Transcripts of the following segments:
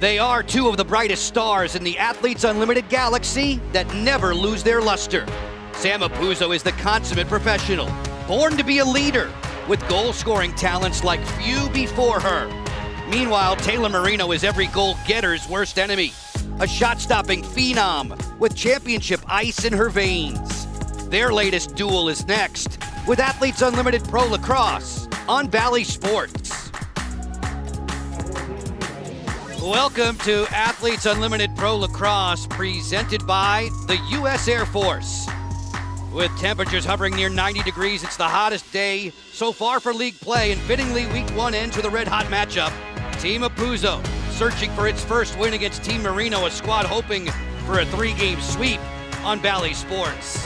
They are two of the brightest stars in the Athletes Unlimited galaxy that never lose their luster. Sam Apuzzo is the consummate professional, born to be a leader, with goal-scoring talents like few before her. Meanwhile, Taylor Marino is every goal-getter's worst enemy, a shot-stopping phenom with championship ice in her veins. Their latest duel is next, with Athletes Unlimited Pro Lacrosse on Bally Sports. Welcome to Athletes Unlimited Pro Lacrosse, presented by the U.S. Air Force. With temperatures hovering near 90 degrees, it's the hottest day so far for league play, and fittingly, week one ends with a red-hot matchup. Team Apuzzo searching for its first win against Team Marino, a squad hoping for a three-game sweep on Bally Sports.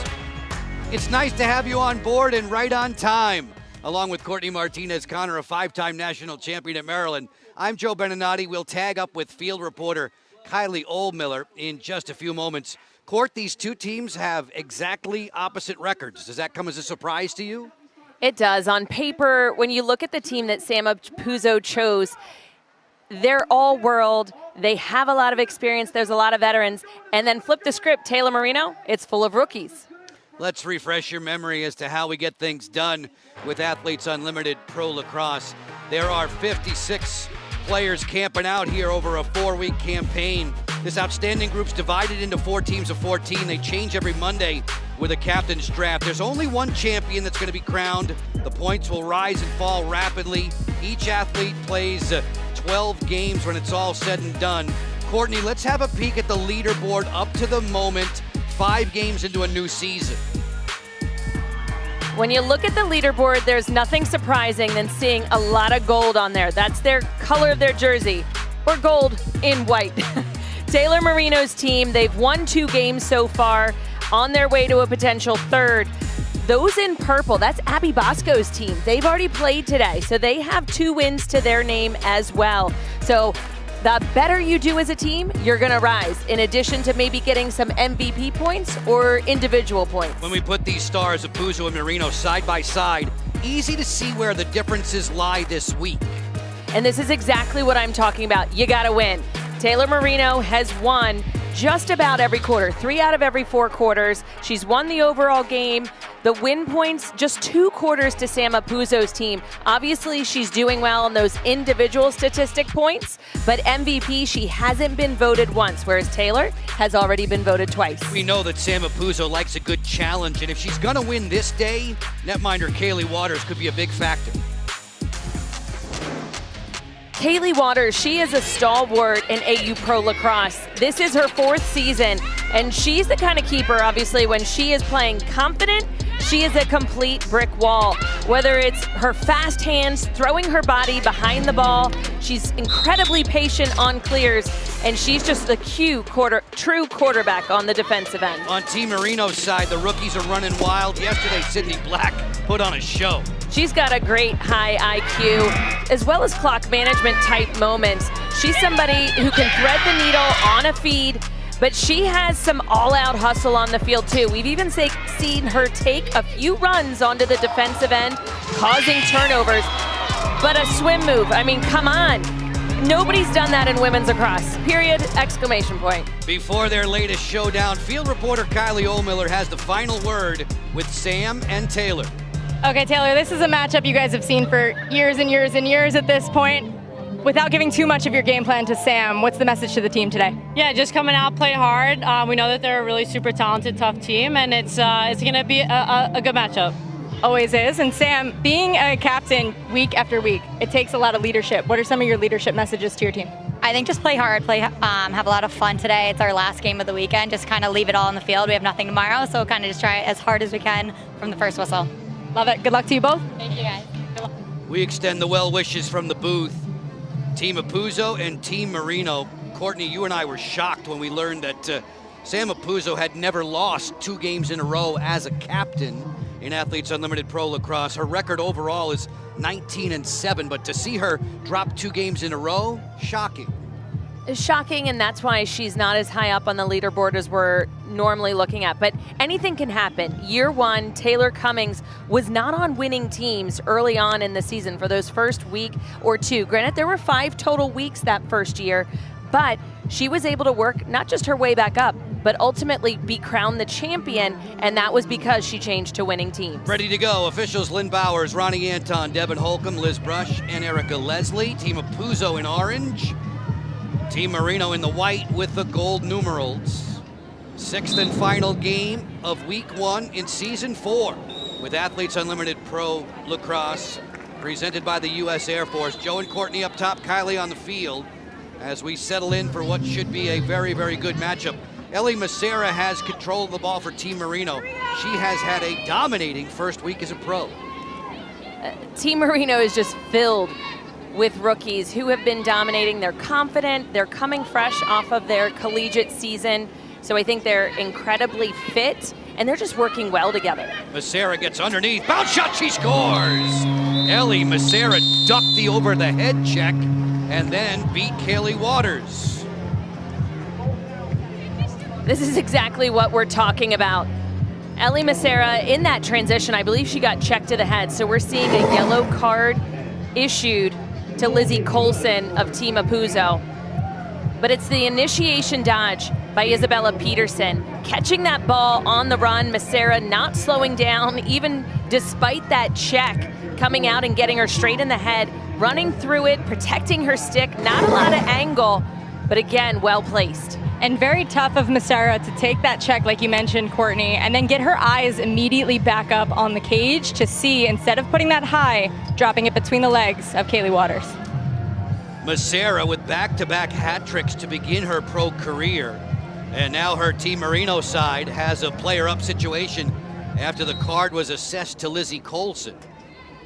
It's nice to have you on board and right on time. Along with Courtney Martinez-Connor, a five-time national champion at Maryland, I'm Joe Beninati. We'll tag up with field reporter Kylie Oldmiller in just a few moments. Court, these two teams have exactly opposite records. Does that come as a surprise to you? It does. On paper, when you look at the team that Sam Apuzzo chose, they're all world. They have a lot of experience. There's a lot of veterans. And then flip the script, Taylor Marino, it's full of rookies. Let's refresh your memory as to how we get things done with Athletes Unlimited Pro Lacrosse. There are 56 players camping out here over a 4-week campaign. This outstanding group's divided into 4 teams of 14. They change every Monday with a captain's draft. There's only one champion that's going to be crowned. The points will rise and fall rapidly. Each athlete plays 12 games when it's all said and done. Courtney, let's have a peek at the leaderboard up to the moment, 5 games into a new season. When you look at the leaderboard, there's nothing surprising than seeing a lot of gold on there. That's their color of their jersey, or gold in white. Taylor Marino's team, they've won 2 games so far, on their way to a potential third. Those in purple, that's Abby Bosco's team. They've already played today, so they have 2 wins to their name as well. So the better you do as a team, you're going to rise, in addition to maybe getting some MVP points or individual points. When we put these stars, Apuzzo and Marino, side by side, easy to see where the differences lie this week. And this is exactly what I'm talking about. You got to win. Taylor Marino has won just about every quarter, 3 out of every 4 quarters. She's won the overall game. The win points, just 2 quarters to Sam Apuzzo's team. Obviously, she's doing well on those individual statistic points, but MVP, she hasn't been voted once, whereas Taylor has already been voted twice. We know that Sam Apuzzo likes a good challenge, and if she's going to win this day, netminder Kaylee Waters could be a big factor. Kaylee Waters, she is a stalwart in AU Pro Lacrosse. This is her 4th season, and she's the kind of keeper, obviously, when she is playing confident, she is a complete brick wall. Whether it's her fast hands, throwing her body behind the ball, she's incredibly patient on clears, and she's just the true quarterback on the defensive end. On Team Marino's side, the rookies are running wild. Yesterday, Sydney Black put on a show. She's got a great high IQ, as well as clock management type moments. She's somebody who can thread the needle on a feed, but she has some all-out hustle on the field too. We've even seen her take a few runs onto the defensive end, causing turnovers. But a swim move, I mean, come on. Nobody's done that in women's lacrosse, period, exclamation point. Before their latest showdown, field reporter Kylie Oldmiller has the final word with Sam and Taylor. Okay, Taylor, this is a matchup you guys have seen for years and years and years at this point. Without giving too much of your game plan to Sam, what's the message to the team today? Yeah, just coming out, play hard. We know that they're a really super talented, tough team, and it's going to be a good matchup. Always is. And Sam, being a captain week after week, it takes a lot of leadership. What are some of your leadership messages to your team? I think just play hard, have a lot of fun today. It's our last game of the weekend. Just kind of leave it all on the field. We have nothing tomorrow, so kind of just try as hard as we can from the first whistle. Love it. Good luck to you both. Thank you, guys. We extend the well wishes from the booth. Team Apuzzo and Team Marino. Courtney, you and I were shocked when we learned that Sam Apuzzo had never lost 2 games in a row as a captain in Athletes Unlimited Pro Lacrosse. Her record overall is 19-7, but to see her drop 2 games in a row, shocking. Shocking, and that's why she's not as high up on the leaderboard as we're normally looking at. But anything can happen. Year 1, Taylor Cummings was not on winning teams early on in the season for those first week or 2. Granted, there were 5 total weeks that first year, But she was able to work not just her way back up, but ultimately be crowned the champion, and that was because she changed to winning teams. Ready to go. Officials Lynn Bowers, Ronnie Anton, Devin Holcomb, Liz Brush, and Erica Leslie. Team Apuzzo in orange. Team Marino in the white with the gold numerals. Sixth and final game of week 1 in season 4 with Athletes Unlimited Pro Lacrosse, presented by the U.S. Air Force. Joe and Courtney up top, Kylie on the field, as we settle in for what should be a very, very good matchup. Ellie Macera has control of the ball for Team Marino. She has had a dominating first week as a pro. Team Marino is just filled with rookies who have been dominating. They're confident, they're coming fresh off of their collegiate season, so I think they're incredibly fit, and they're just working well together. Macera gets underneath, bounce shot, she scores! Ellie Macera ducked the over-the-head check and then beat Kaylee Waters. This is exactly what we're talking about. Ellie Macera, in that transition, I believe she got checked to the head, so we're seeing a yellow card issued to Lizzie Colson of Team Apuzzo. But it's the initiation dodge by Isabella Peterson. Catching that ball on the run, Macera not slowing down, even despite that check, coming out and getting her straight in the head, running through it, protecting her stick, not a lot of angle, but again, well placed. And very tough of Macera to take that check, like you mentioned, Courtney, and then get her eyes immediately back up on the cage to see, instead of putting that high, dropping it between the legs of Kaylee Waters. Macera with back-to-back hat tricks to begin her pro career. And now her Team Marino side has a player-up situation after the card was assessed to Lizzie Colson.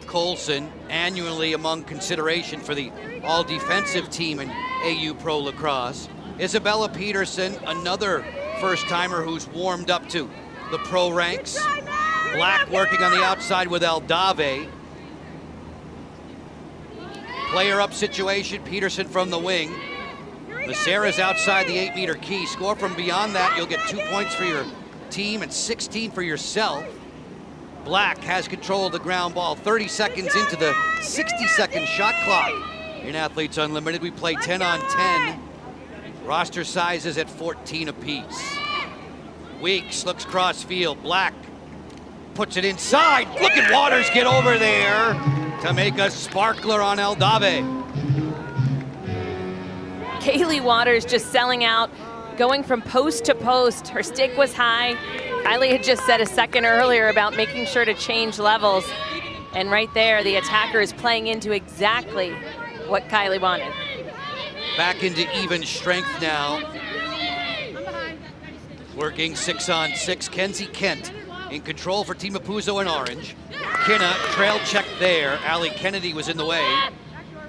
Colson annually among consideration for the all-defensive team in AU Pro Lacrosse. Isabella Peterson, another first-timer who's warmed up to the pro ranks. Black working on the outside with Aldave. Player-up situation, Peterson from the wing. Macera's outside the 8-meter key. Score from beyond that, you'll get 2 points for your team and 16 for yourself. Black has control of the ground ball. 30 seconds into the 60-second shot clock. In Athletes Unlimited, we play 10 on 10. Roster sizes at 14 apiece. Weeks looks cross field. Black puts it inside. Look at Waters get over there to make a sparkler on Aldave. Kaylee Waters just selling out, going from post to post. Her stick was high. Kylie had just said a second earlier about making sure to change levels. And right there, the attacker is playing into exactly what Kylie wanted. Back into even strength now. Working 6 on 6. Kenzie Kent in control for Team Apuzzo in orange. Kinna trail check there. Allie Kennedy was in the way.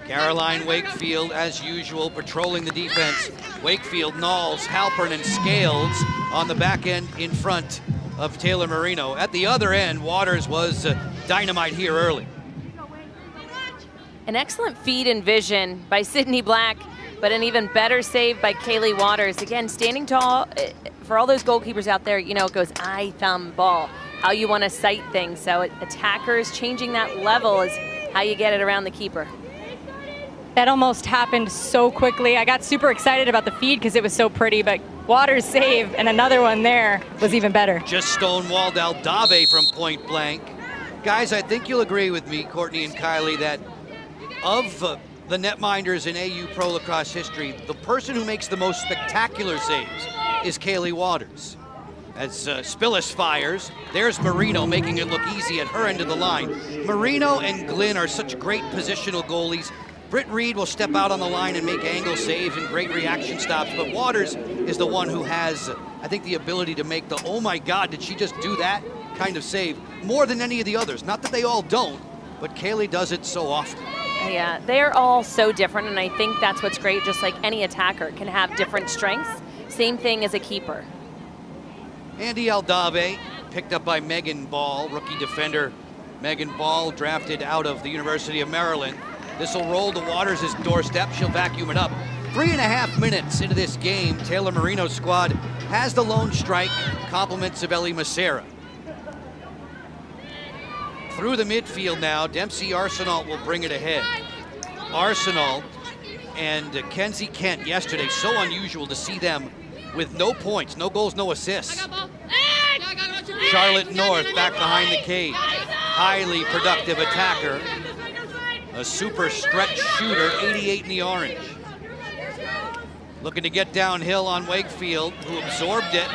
Caroline Wakefield, as usual, patrolling the defense. Wakefield, Knowles, Halpern, and Scales on the back end in front of Taylor Marino. At the other end, Waters was dynamite here early. An excellent feed and vision by Sydney Black, but an even better save by Kaylee Waters. Again, standing tall. For all those goalkeepers out there, you know, it goes eye, thumb, ball, how you want to sight things. So attackers changing that level is how you get it around the keeper. That almost happened so quickly. I got super excited about the feed because it was so pretty, but Waters' save and another one there was even better. Just stonewalled Aldave from point blank. Guys, I think you'll agree with me, Courtney and Kylie, that of the netminders in AU Pro Lacrosse history, the person who makes the most spectacular saves is Kaylee Waters. As Spillis fires, there's Marino making it look easy at her end of the line. Marino and Glynn are such great positional goalies. Britt Reed will step out on the line and make angle saves and great reaction stops, but Waters is the one who has, I think, the ability to make the, oh my God, did she just do that kind of save more than any of the others. Not that they all don't, but Kaylee does it so often. Yeah, they're all so different, and I think that's what's great. Just like any attacker can have different strengths. Same thing as a keeper. Andy Aldave, picked up by Megan Ball, rookie defender. Megan Ball, drafted out of the University of Maryland. This will roll to Waters' doorstep. She'll vacuum it up. 3.5 minutes into this game, Taylor Marino's squad has the lone strike, compliments of Ellie Macera. Through the midfield now, Dempsey Arsenal will bring it ahead. Arsenal and Kenzie Kent yesterday. So unusual to see them with no points, no goals, no assists. Charlotte North back behind the cage. Highly productive attacker. A super stretch shooter, 88 in the orange. Looking to get downhill on Wakefield, who absorbed it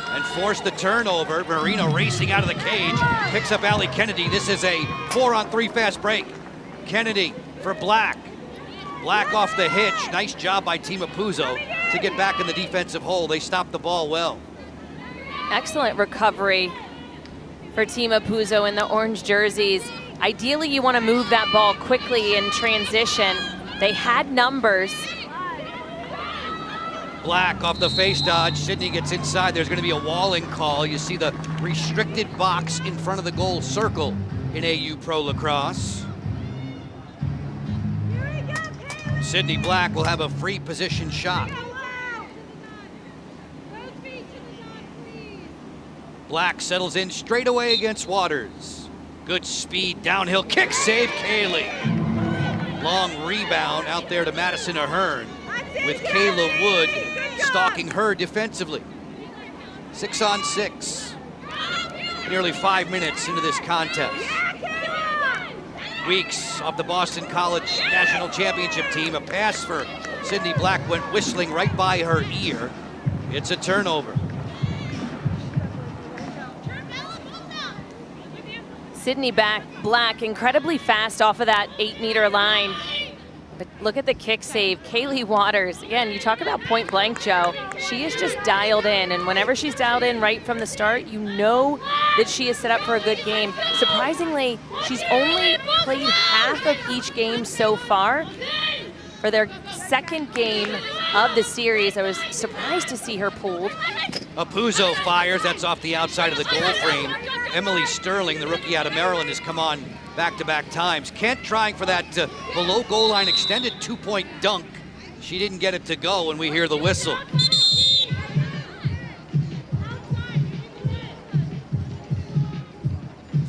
and forced the turnover. Marino racing out of the cage, picks up Allie Kennedy. This is a 4-on-3 fast break. Kennedy for Black. Black off the hitch. Nice job by Team Apuzzo to get back in the defensive hole. They stopped the ball well. Excellent recovery for Team Apuzzo in the orange jerseys. Ideally, you want to move that ball quickly in transition. They had numbers. Black off the face dodge. Sydney gets inside. There's going to be a walling call. You see the restricted box in front of the goal circle in AU Pro Lacrosse. Sydney Black will have a free position shot. Black settles in straight away against Waters. Good speed, downhill kick, save Kaylee. Long rebound out there to Madison Ahern with Kayla Wood stalking her defensively. 6-on-6. Nearly 5 minutes into this contest. Weeks off the Boston College National Championship team. A pass for Sydney Black went whistling right by her ear. It's a turnover. Sydney Black incredibly fast off of that 8-meter line. But look at the kick save. Kaylee Waters, again, you talk about point blank, Joe. She is just dialed in, and whenever she's dialed in right from the start, you know that she is set up for a good game. Surprisingly, she's only played half of each game so far. For their second game of the series, I was surprised to see her pulled. Apuzzo fires, that's off the outside of the goal frame. Emily Sterling, the rookie out of Maryland, has come on back-to-back times. Kent trying for that below goal line extended 2-point dunk. She didn't get it to go when we hear the whistle.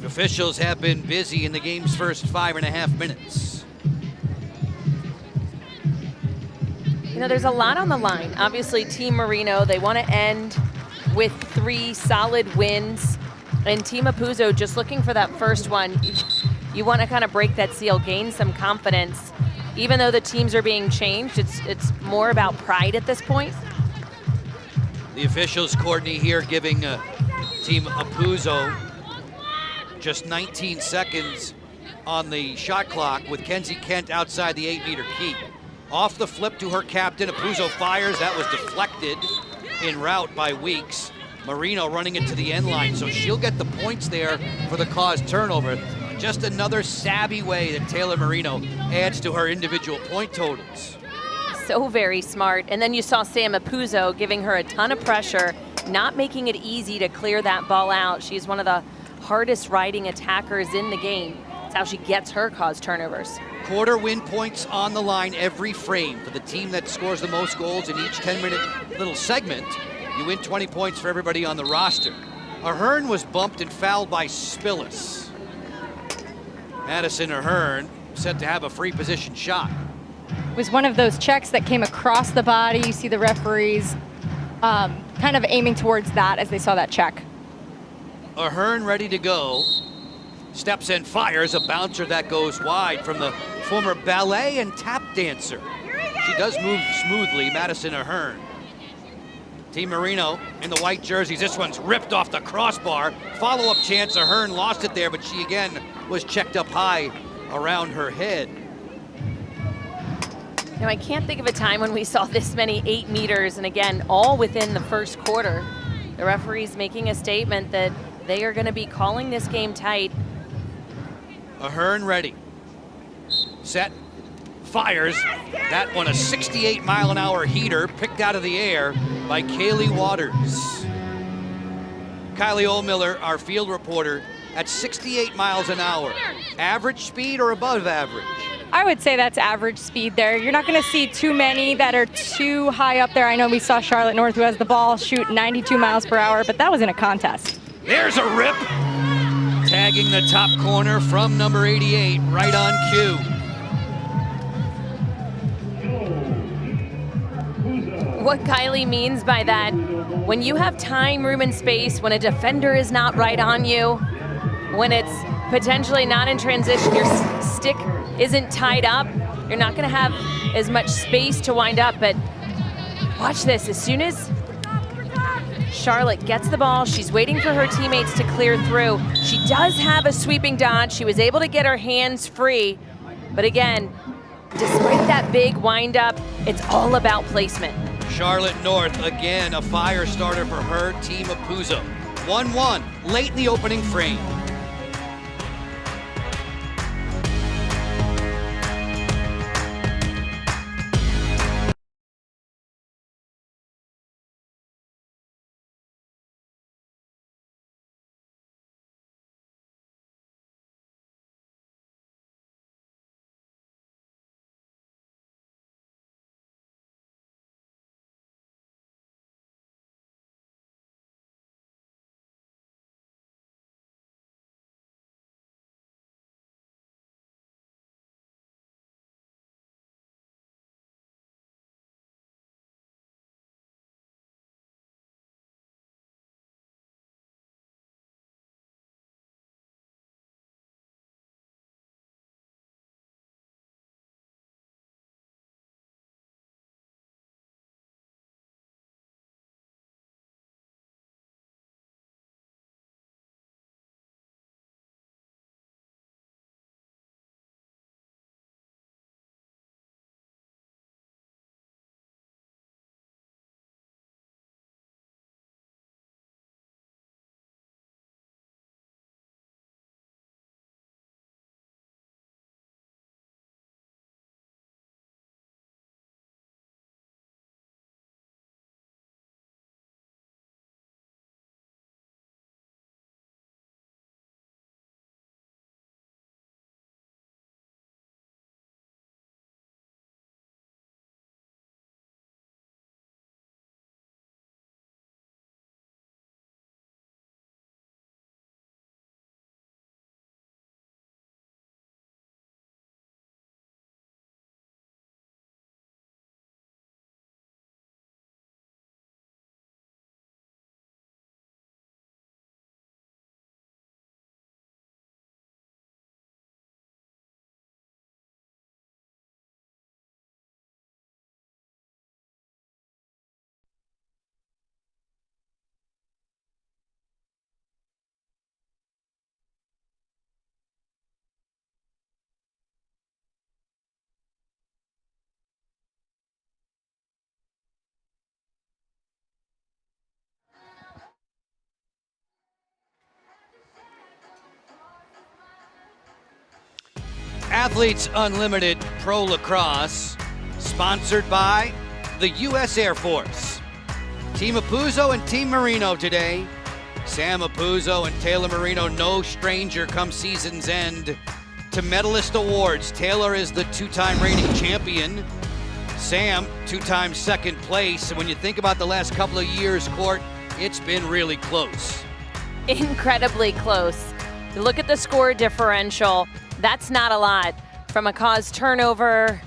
Officials have been busy in the game's first 5.5 minutes. You know, there's a lot on the line. Obviously, Team Marino, they want to end with 3 solid wins. And Team Apuzzo just looking for that first one. You want to kind of break that seal, gain some confidence. Even though the teams are being changed, it's more about pride at this point. The officials, Courtney, here giving Team Apuzzo just 19 seconds on the shot clock with Kenzie Kent outside the 8-meter key. Off the flip to her captain, Apuzzo fires. That was deflected en route by Weeks. Marino running it to the end line, so she'll get the points there for the caused turnover. Just another savvy way that Taylor Marino adds to her individual point totals. So very smart. And then you saw Sam Apuzzo giving her a ton of pressure, not making it easy to clear that ball out. She's one of the hardest riding attackers in the game. That's how she gets her caused turnovers. Quarter win points on the line every frame for the team that scores the most goals in each 10-minute little segment. You win 20 points for everybody on the roster. Ahern was bumped and fouled by Spillis. Madison Ahern set to have a free position shot. It was one of those checks that came across the body. You see the referees kind of aiming towards that as they saw that check. Ahern ready to go. Steps and fires a bouncer that goes wide from the former ballet and tap dancer. She does move smoothly, Madison Ahern. Team Marino in the white jerseys. This one's ripped off the crossbar. Follow-up chance. Ahern lost it there, but she again was checked up high around her head. Now, I can't think of a time when we saw this many 8 meters, and again, all within the first quarter. The referee's making a statement that they are going to be calling this game tight. Ahern ready. Set. Fires. That one a 68-mile-an-hour heater picked out of the air by Kaylee Waters. Kylie Ohlmiller, our field reporter, at 68 miles an hour. Average speed or above average? I would say that's average speed there. You're not going to see too many that are too high up there. I know we saw Charlotte North, who has the ball, shoot 92 miles per hour, but that was in a contest. There's a rip. Tagging the top corner from number 88, right on cue. what Kylie means by that. When you have time, room, and space, when a defender is not right on you, when it's potentially not in transition, your stick isn't tied up, you're not going to have as much space to wind up. But watch this. As soon as Charlotte gets the ball, she's waiting for her teammates to clear through. She does have a sweeping dodge. She was able to get her hands free. But again, despite that big windup, it's all about placement. Charlotte North, again, a fire starter for her team of Puzo. 1-1, late in the opening frame. Athletes Unlimited Pro Lacrosse, sponsored by the U.S. Air Force. Team Apuzzo and Team Marino today. Sam Apuzzo and Taylor Marino, no stranger come season's end to medalist awards. Taylor is the two-time reigning champion. Sam, two-time second place. And when you think about the last couple of years, Court, it's been really close. Incredibly close. You look at the score differential. That's not a lot. From a caused turnover,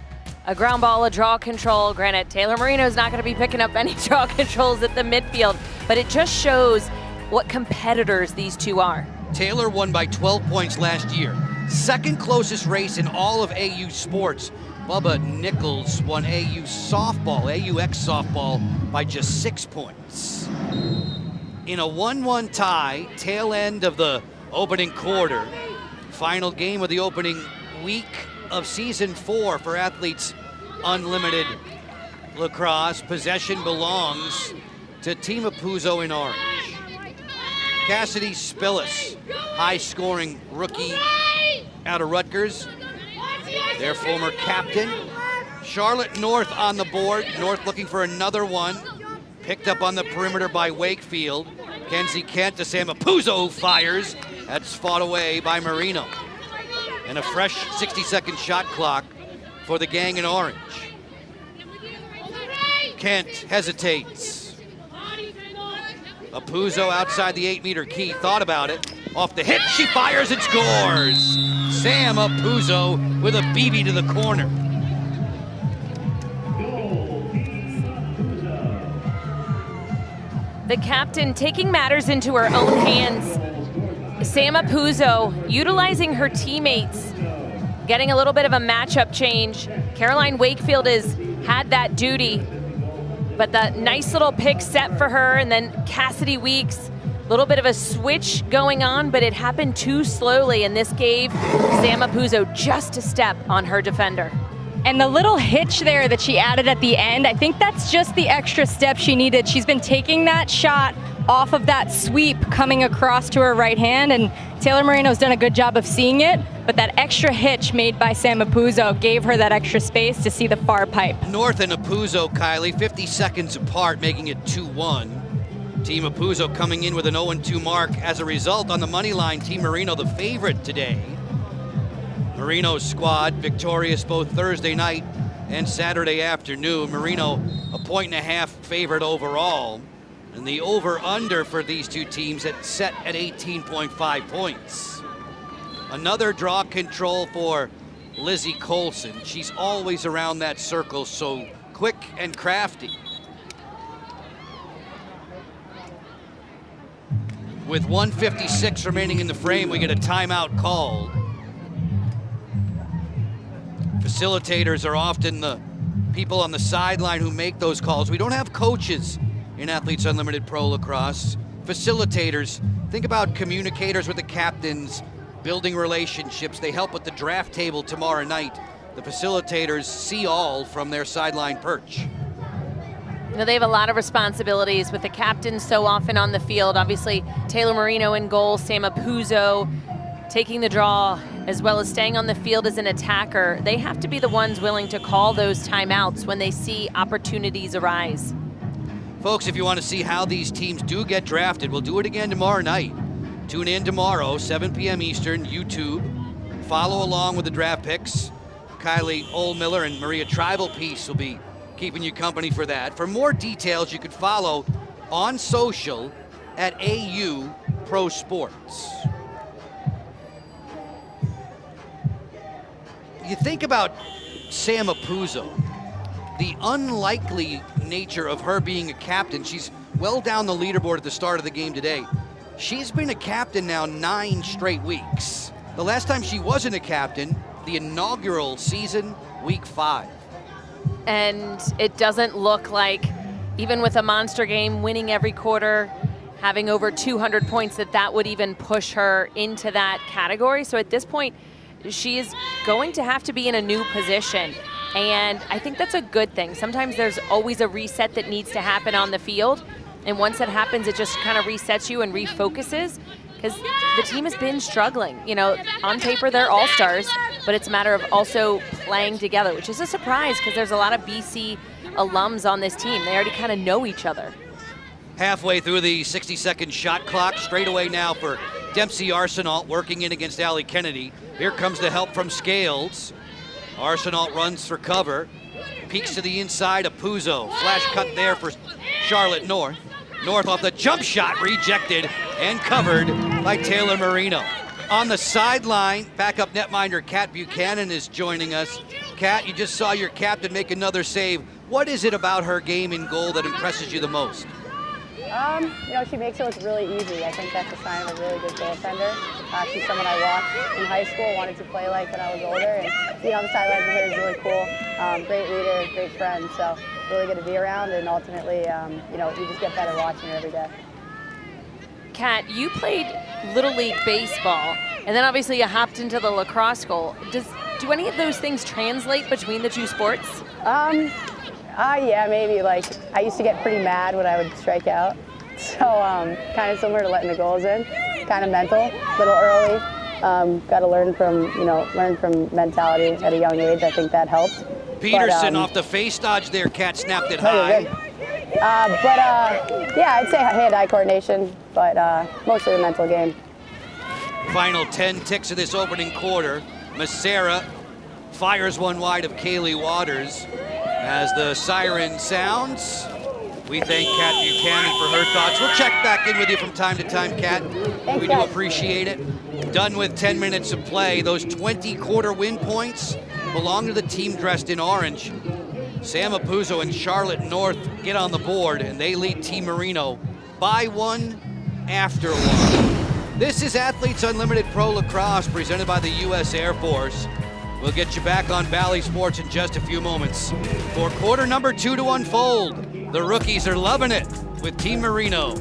a ground ball, a draw control. Granted, Taylor Marino's not going to be picking up any draw controls at the midfield, but it just shows what competitors these two are. Taylor won by 12 points last year. Second closest race in all of AU sports. Bubba Nichols won AU softball, AUX softball, by just 6 points. In a 1-1 tie, tail end of the opening quarter, final game of the opening week of season 4 for Athletes Unlimited Lacrosse. Possession belongs to Team Apuzzo in orange. Cassidy Spillis, high-scoring rookie out of Rutgers, their former captain. Charlotte North on the board. North looking for another one. Picked up on the perimeter by Wakefield. Kenzie Kent to Sam Apuzzo, who fires. That's fought away by Marino. And a fresh 60-second shot clock for the gang in orange. Kent hesitates. Apuzzo outside the 8-meter key, thought about it. Off the hit, she fires and scores! Sam Apuzzo with a BB to the corner. The captain taking matters into her own hands. Sama Puzo utilizing her teammates, getting a little bit of a matchup change. Caroline Wakefield has had that duty, but the nice little pick set for her, and then Cassidy Weeks, a little bit of a switch going on, but it happened too slowly, and this gave Sama Puzo just a step on her defender. And the little hitch there that she added at the end, I think that's just the extra step she needed. She's been taking that shot off of that sweep coming across to her right hand, and Taylor Marino's done a good job of seeing it, but that extra hitch made by Sama Puzo gave her that extra space to see the far pipe. North and Apuzzo, Kylie, 50 seconds apart, making it 2-1. Team Apuzzo coming in with an 0-2 mark. As a result, on the money line, Team Marino the favorite today. Marino's squad victorious both Thursday night and Saturday afternoon. Marino a 1.5 favorite overall. And the over-under for these two teams set at 18.5 points. Another draw control for Lizzie Colson. She's always around that circle, so quick and crafty. With 1:56 remaining in the frame, we get a timeout called. Facilitators are often the people on the sideline who make those calls. We don't have coaches in Athletes Unlimited Pro Lacrosse. Facilitators, think about communicators with the captains, building relationships. They help with the draft table tomorrow night. The facilitators see all from their sideline perch. You know, they have a lot of responsibilities with the captains so often on the field. Obviously, Taylor Marino in goal, Sama Puzo taking the draw, as well as staying on the field as an attacker. They have to be the ones willing to call those timeouts when they see opportunities arise. Folks, if you want to see how these teams do get drafted, we'll do it again tomorrow night. Tune in tomorrow, 7 p.m. Eastern, YouTube. Follow along with the draft picks. Kylie Oldmiller and Maria Tribalpiece will be keeping you company for that. For more details, you could follow on social at AU Pro Sports. You think about Sama Puzo, the unlikely nature of her being a captain. She's well down the leaderboard at the start of the game today. She's been a captain now 9 straight weeks. The last time she wasn't a captain, the inaugural season, week 5. And it doesn't look like, even with a monster game, winning every quarter, having over 200 points, that would even push her into that category. So at this point, she is going to have to be in a new position. And I think that's a good thing. Sometimes there's always a reset that needs to happen on the field. And once that happens, it just kind of resets you and refocuses, because the team has been struggling. You know, on paper, they're all-stars, but it's a matter of also playing together, which is a surprise because there's a lot of BC alums on this team. They already kind of know each other. Halfway through the 60-second shot clock, straight away now for Dempsey Arsenault working in against Allie Kennedy. Here comes the help from Scales. Arsenault runs for cover, peeks to the inside of Puzo. Flash cut there for Charlotte North. North off the jump shot, rejected and covered by Taylor Marino. On the sideline, backup netminder Kat Buchanan is joining us. Kat, you just saw your captain make another save. What is it about her game in goal that impresses you the most? You know, she makes it look really easy. I think that's a sign of a really good goaltender. She's someone I watched in high school, wanted to play like when I was older, and being on the sidelines with her is really cool. Great leader, great friend, so really good to be around, and ultimately, you know, you just get better watching her every day. Kat, you played Little League baseball, and then obviously you hopped into the lacrosse goal. Do any of those things translate between the two sports? Yeah, maybe. Like, I used to get pretty mad when I would strike out. So kind of similar to letting the goals in, kind of mental, a little early. Got to learn from mentality at a young age. I think that helped. Peterson off the face dodge there, Kat snapped it high. Yeah, I'd say hand-eye coordination, but mostly a mental game. Final 10 ticks of this opening quarter. Massera fires one wide of Kaylee Waters. As the siren sounds, we thank Kat Buchanan for her thoughts. We'll check back in with you from time to time, Kat. We do appreciate it. Done with 10 minutes of play. Those 20 quarter win points belong to the team dressed in orange. Sama Puzo and Charlotte North get on the board, and they lead Team Marino buy one, after one. This is Athletes Unlimited Pro Lacrosse presented by the U.S. Air Force. We'll get you back on Bally Sports in just a few moments. For quarter number 2 to unfold, the rookies are loving it with Team Marino.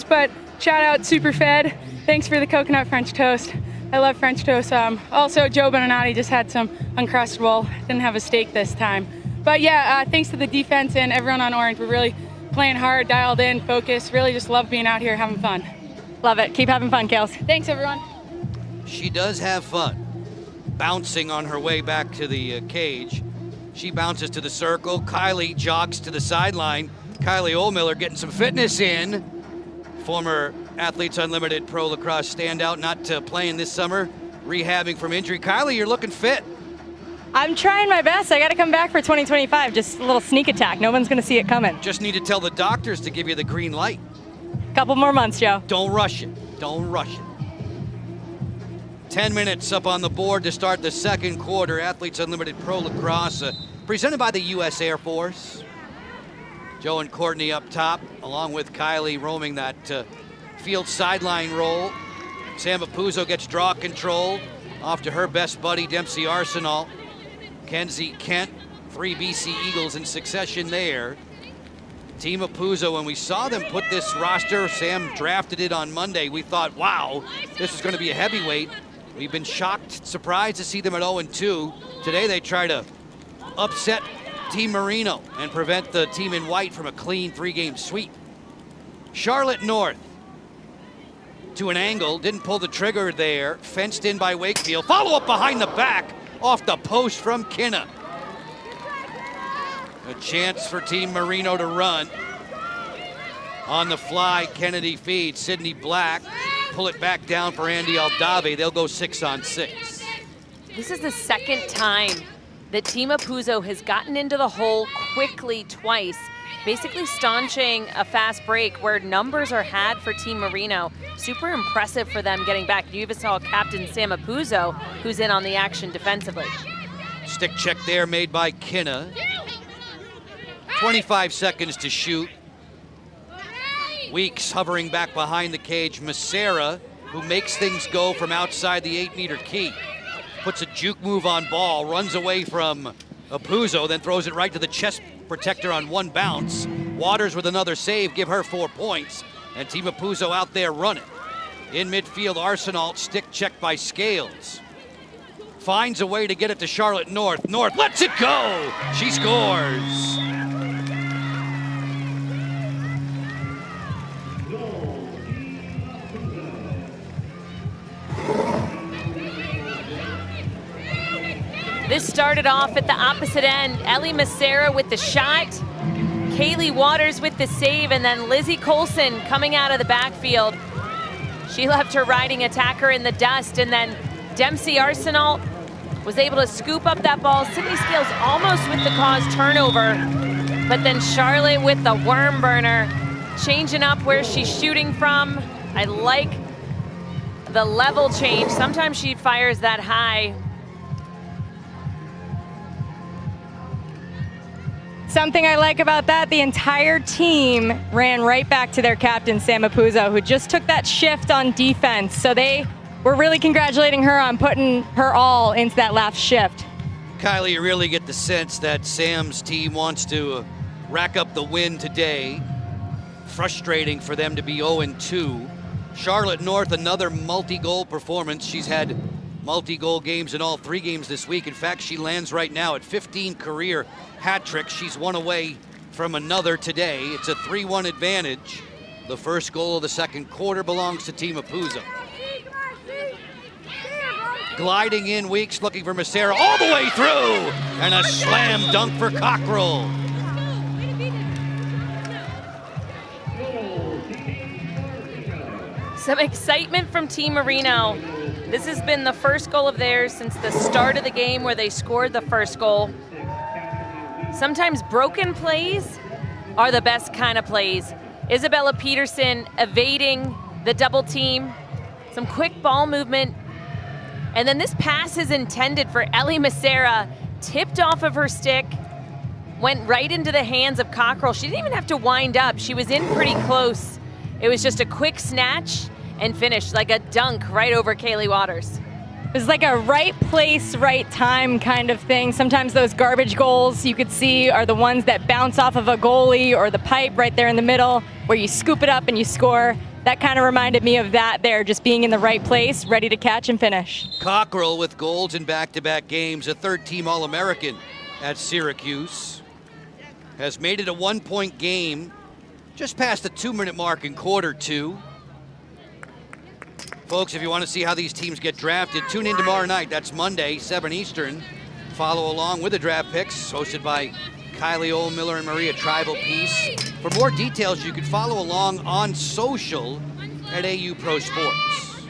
But shout out Superfed. Thanks for the coconut French toast. I love French toast. Also, Joe Beninati just had some Uncrustable. Didn't have a steak this time. But yeah, thanks to the defense and everyone on Orange. We're really playing hard, dialed in, focused. Really just love being out here having fun. Love it. Keep having fun, Kales. Thanks, everyone. She does have fun. Bouncing on her way back to the cage. She bounces to the circle. Kylie jogs to the sideline. Kylie Ohlmiller getting some fitness in. Former Athletes Unlimited Pro Lacrosse standout, not playing this summer, rehabbing from injury. Kylie, you're looking fit. I'm trying my best. I got to come back for 2025. Just a little sneak attack. No one's going to see it coming. Just need to tell the doctors to give you the green light. Couple more months, Joe. Don't rush it. Don't rush it. 10 minutes up on the board to start the second quarter. Athletes Unlimited Pro Lacrosse, presented by the U.S. Air Force. Joe and Courtney up top, along with Kylie roaming that field sideline role. Sam Apuzzo gets draw control off to her best buddy, Dempsey Arsenal. Kenzie Kent, 3 BC Eagles in succession there. Team Apuzzo, when we saw them put this roster, Sam drafted it on Monday, we thought, wow, this is going to be a heavyweight. We've been shocked, surprised to see them at 0-2. Today they try to upset Team Marino and prevent the team in white from a clean 3-game sweep. Charlotte North to an angle, didn't pull the trigger there, fenced in by Wakefield. Follow up behind the back, off the post from Kinna. A chance for Team Marino to run. On the fly, Kennedy feeds. Sydney Black, pull it back down for Andy Aldave. They'll go 6-on-6. This is the second time that Team Apuzzo has gotten into the hole quickly twice, basically staunching a fast break where numbers are had for Team Marino. Super impressive for them getting back. You even saw Captain Sam Apuzzo, who's in on the action defensively. Stick check there made by Kinna. 25 seconds to shoot. Weeks hovering back behind the cage. Macera, who makes things go from outside the 8-meter key. Puts a juke move on ball, runs away from Apuzzo, then throws it right to the chest protector on one bounce. Waters with another save, give her 4 points. And Team Apuzzo out there running. In midfield, Arsenault, stick check by Scales. Finds a way to get it to Charlotte North. North lets it go! She scores! This started off at the opposite end. Ellie Macera with the shot, Kaylee Waters with the save, and then Lizzie Colson coming out of the backfield. She left her riding attacker in the dust, and then Dempsey Arsenault was able to scoop up that ball. Sydney Scales almost with the cause turnover, but then Charlotte with the worm burner, changing up where she's shooting from. I like the level change. Sometimes she fires that high. Something I like about that, the entire team ran right back to their captain, Sam Apuzzo, who just took that shift on defense. So they were really congratulating her on putting her all into that last shift. Kylie, you really get the sense that Sam's team wants to rack up the win today. Frustrating for them to be 0-2. Charlotte North, another multi-goal performance. She's had multi-goal games in all 3 games this week. In fact, she lands right now at 15 career hat tricks. She's one away from another today. It's a 3-1 advantage. The first goal of the second quarter belongs to Team Apuzzo. Gliding in, Weeks looking for Macera all the way through, and a slam dunk for Cockrell. Some excitement from Team Marino. This has been the first goal of theirs since the start of the game where they scored the first goal. Sometimes broken plays are the best kind of plays. Isabella Peterson evading the double team, some quick ball movement, and then this pass is intended for Ellie Macera, tipped off of her stick, went right into the hands of Cockrell. She didn't even have to wind up. She was in pretty close. It was just a quick snatch and finish, like a dunk right over Kaylee Waters. It was like a right place, right time kind of thing. Sometimes those garbage goals you could see are the ones that bounce off of a goalie or the pipe right there in the middle where you scoop it up and you score. That kind of reminded me of that there, just being in the right place, ready to catch and finish. Cockrell with goals in back-to-back games, a third-team All-American at Syracuse. Has made it a 1-point game, just past the 2-minute mark in quarter 2. Folks, if you want to see how these teams get drafted, tune in tomorrow night. That's Monday, 7 Eastern. Follow along with the draft picks, hosted by Kylie Ohlmiller and Maria Tribal Peace. For more details, you can follow along on social at AU Pro Sports.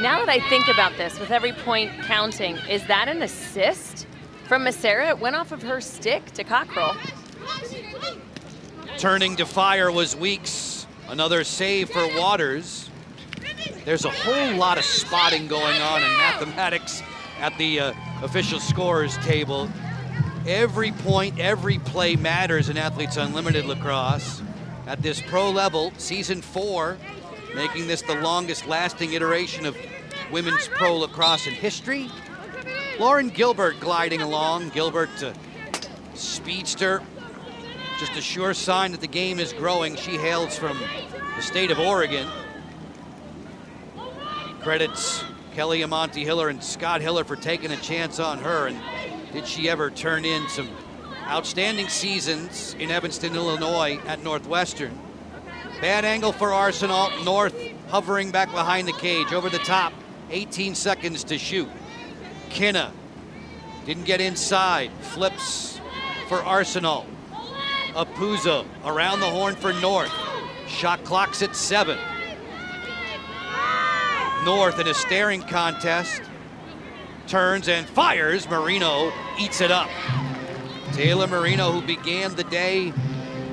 Now that I think about this, with every point counting, is that an assist from Macera? It went off of her stick to Cockrell. Turning to fire was Weeks. Another save for Waters. There's a whole lot of spotting going on in mathematics at the official scorers table. Every point, every play matters in Athletes Unlimited Lacrosse. At this pro level, season 4, making this the longest lasting iteration of women's pro lacrosse in history. Lauren Gilbert gliding along. Gilbert, speedster, just a sure sign that the game is growing. She hails from the state of Oregon. Credits Kelly Amonte Hiller and Scott Hiller for taking a chance on her. And did she ever turn in some outstanding seasons in Evanston, Illinois at Northwestern? Bad angle for Arsenal. North hovering back behind the cage. Over the top. 18 seconds to shoot. Kinna didn't get inside. Flips for Arsenal. Apuzzo around the horn for North. Shot clock's at 7. North in a staring contest. Turns and fires. Marino eats it up. Taylor Marino, who began the day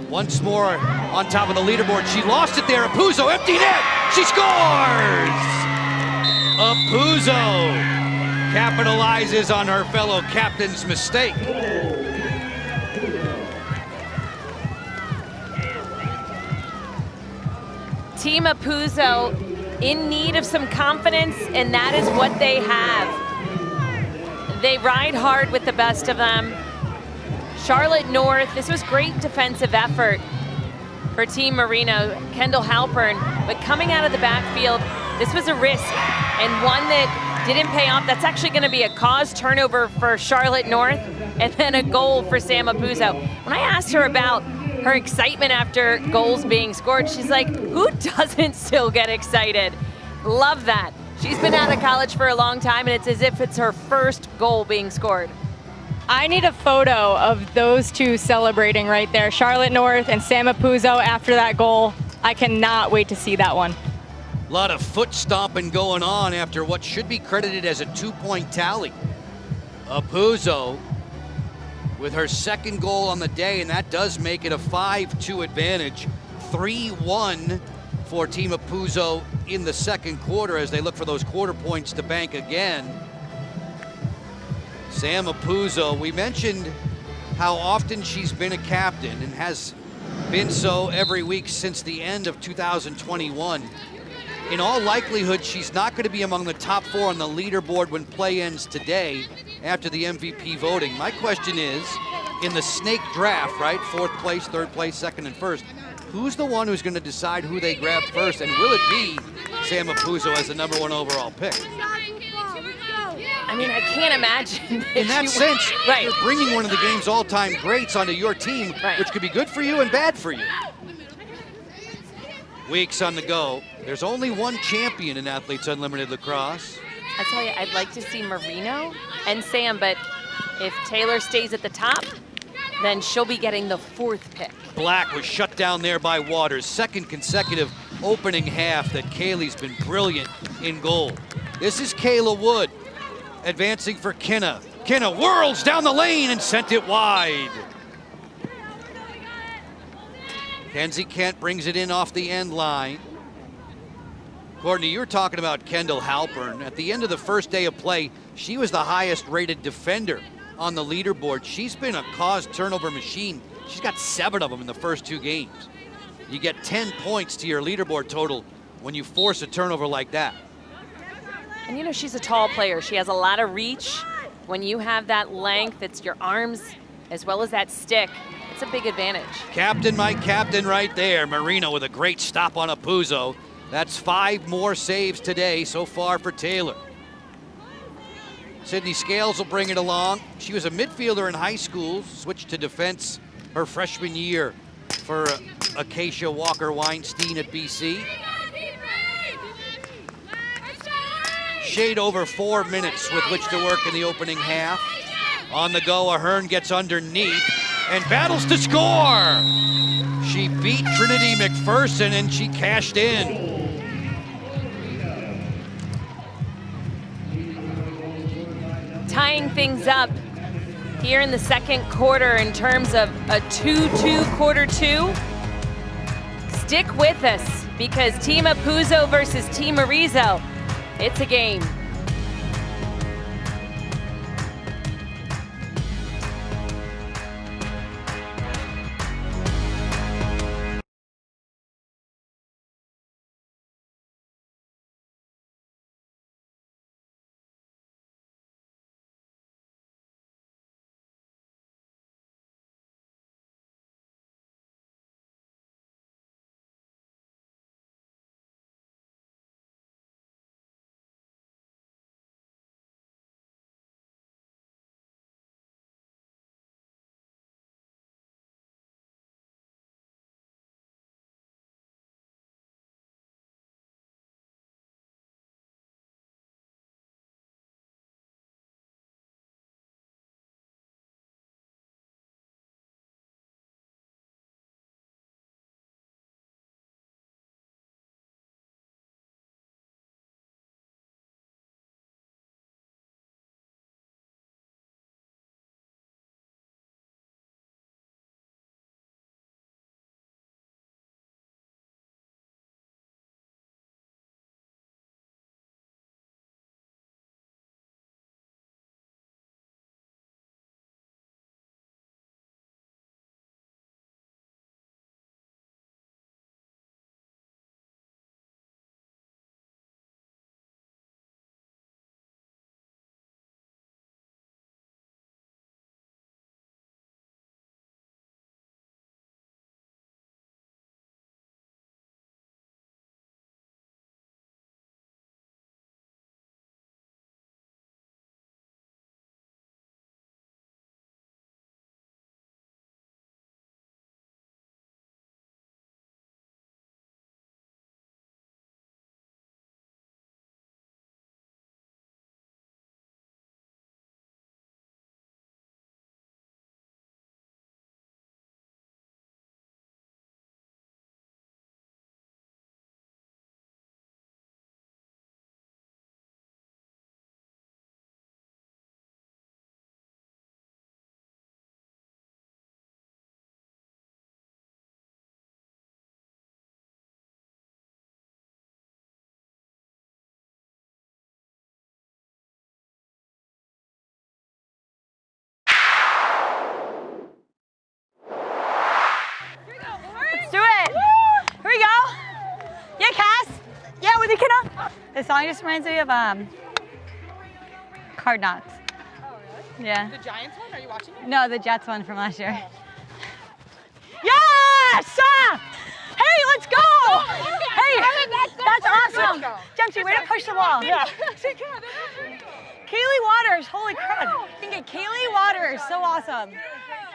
once more on top of the leaderboard. She lost it there. Apuzzo, empty net. She scores! Apuzzo capitalizes on her fellow captain's mistake. Team Apuzzo in need of some confidence, and that is what they have. They ride hard with the best of them. Charlotte North, this was great defensive effort for Team Marino, Kendall Halpern, but coming out of the backfield, this was a risk and one that didn't pay off. That's actually going to be a caused turnover for Charlotte North and then a goal for Sam Apuzzo. When I asked her about her excitement after goals being scored, she's like, who doesn't still get excited? Love that. She's been out of college for a long time, and it's as if it's her first goal being scored. I need a photo of those two celebrating right there, Charlotte North and Sam Apuzzo after that goal. I cannot wait to see that one. A lot of foot stomping going on after what should be credited as a 2-point tally. Apuzzo with her second goal on the day, and that does make it a 5-2 advantage. 3-1 for Team Apuzzo in the second quarter as they look for those quarter points to bank again. Sam Apuzzo, we mentioned how often she's been a captain and has been so every week since the end of 2021. In all likelihood, she's not going to be among the top 4 on the leaderboard when play ends today after the MVP voting. My question is, in the snake draft, right, 4th place, 3rd place, 2nd, and 1st, who's the one who's going to decide who they grab first? And will it be Sam Apuzzo as the #1 overall pick? I mean, I can't imagine. In that sense, right. You're bringing one of the game's all-time greats onto your team, right, which could be good for you and bad for you. Weeks on the go. There's only one champion in Athletes Unlimited Lacrosse. I tell you, I'd like to see Marino and Sam, but if Taylor stays at the top, then she'll be getting the 4th pick. Black was shut down there by Waters. 2nd consecutive opening half that Kaylee's been brilliant in goal. This is Kayla Wood advancing for Kinna. Kinna whirls down the lane and sent it wide. Kenzie Kent brings it in off the end line. Courtney, you were talking about Kendall Halpern. At the end of the first day of play, she was the highest rated defender on the leaderboard. She's been a caused turnover machine. She's got 7 of them in the first 2 games. You get 10 points to your leaderboard total when you force a turnover like that. And you know, she's a tall player. She has a lot of reach. When you have that length, it's your arms as well as that stick. It's a big advantage. Captain, my captain right there. Marino with a great stop on Apuzzo. That's 5 more saves today so far for Taylor. Sydney Scales will bring it along. She was a midfielder in high school, switched to defense her freshman year for Acacia Walker-Weinstein at BC. Shade over 4 minutes with which to work in the opening half. On the go, Ahern gets underneath and battles to score. She beat Trinity McPherson and she cashed in. Tying things up here in the second quarter in terms of a 2-2 quarter 2. Stick with us because Team Apuzzo versus Team Arizo, it's a game. The song just reminds me of Hard Knocks. Oh, really? Yeah. The Giants one? Are you watching it? No, the Jets one from last year. Yes! Hey, let's go! Hey, that's awesome. Dempsey, way to push the ball. Yeah. Kaylee Waters, holy crap. Kaylee Waters, so awesome.